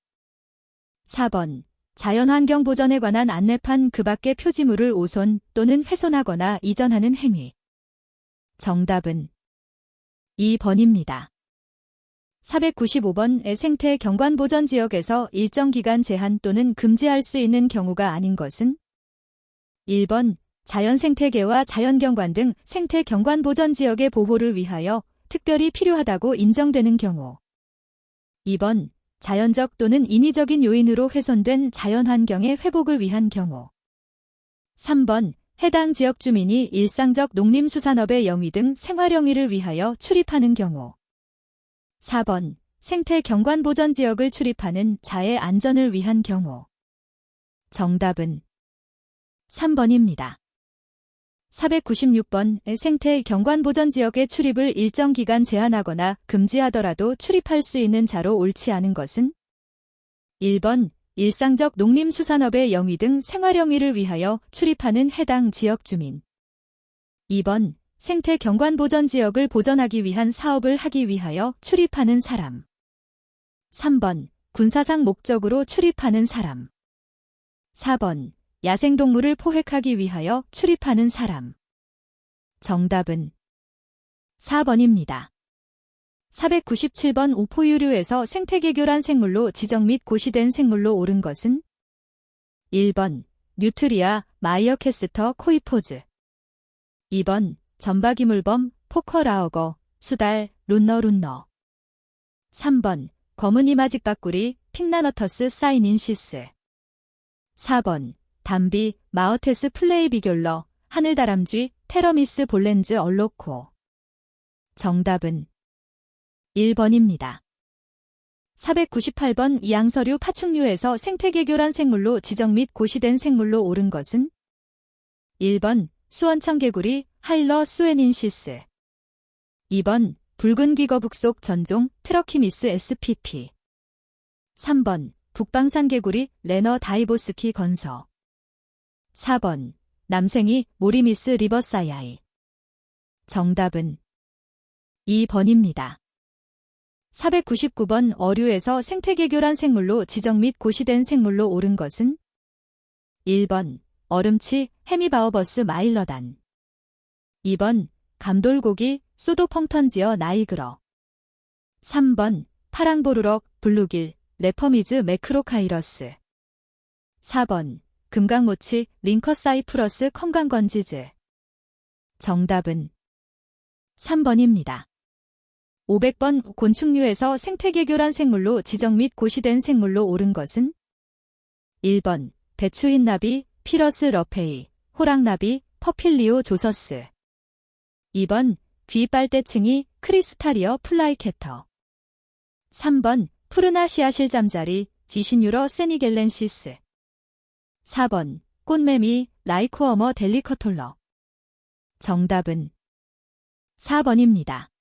4번. 자연환경 보전에 관한 안내판 그 밖의 표지물을 오손 또는 훼손하거나 이전하는 행위. 정답은 2번입니다. 495번. 생태 경관 보전 지역에서 일정 기간 제한 또는 금지할 수 있는 경우가 아닌 것은? 1번. 자연생태계와 자연경관 등 생태 경관 보전 지역의 보호를 위하여 특별히 필요하다고 인정되는 경우. 2번. 자연적 또는 인위적인 요인으로 훼손된 자연환경의 회복을 위한 경우. 3번. 해당 지역 주민이 일상적 농림수산업의 영위 등 생활영위를 위하여 출입하는 경우. 4번. 생태 경관 보전 지역을 출입하는 자의 안전을 위한 경우. 정답은 3번입니다. 496번. 생태 경관 보전 지역의 출입을 일정 기간 제한하거나 금지하더라도 출입할 수 있는 자로 옳지 않은 것은? 1번. 일상적 농림수산업의 영위 등 생활영위를 위하여 출입하는 해당 지역 주민. 2번. 생태 경관 보전 지역을 보전하기 위한 사업을 하기 위하여 출입하는 사람. 3번. 군사상 목적으로 출입하는 사람. 4번. 야생동물을 포획하기 위하여 출입하는 사람. 정답은 4번입니다. 497번. 오포유류에서 생태계교란 생물로 지정 및 고시된 생물로 옳은 것은? 1번. 뉴트리아, 마이어캐스터 코이포즈. 2번. 점박이물범, 포커라어거, 수달, 룬너. 3번. 검은 이마직박구리, 픽나너터스 사이닌시스. 4번. 담비, 마어테스 플레이비귤러, 하늘다람쥐, 테러미스 볼렌즈 얼로코. 정답은 1번입니다. 498번. 이양서류 파충류에서 생태계교란 생물로 지정 및 고시된 생물로 옳은 것은? 1번. 수원청개구리, 하일러 수에닌시스. 2번. 붉은 귀거북속 전종, 트러키미스 spp. 3번. 북방산개구리, 레너 다이보스키 건서. 4번. 남생이, 모리미스 리버사야이. 정답은 2번입니다. 499번 어류에서 생태계교란 생물로 지정 및 고시된 생물로 옳은 것은 1번 얼음치 헤미바오버스 마일러단 2번 감돌고기 소도펑턴지어 나이그러 3번 파랑보루럭 블루길 레퍼미즈 매크로카이러스 4번 금강모치 링커사이프러스 컴강건지즈 정답은 3번입니다. 500번 곤충류에서 생태계교란 생물로 지정 및 고시된 생물로 옳은 것은 1번 배추흰나비 피러스 러페이 호랑나비 퍼필리오 조서스 2번 귀빨대층이 크리스타리어 플라이캐터 3번 푸르나시아 실잠자리 지시뉴러 세니겔렌시스 4번 꽃매미 라이코어머 델리커톨러 정답은 4번입니다.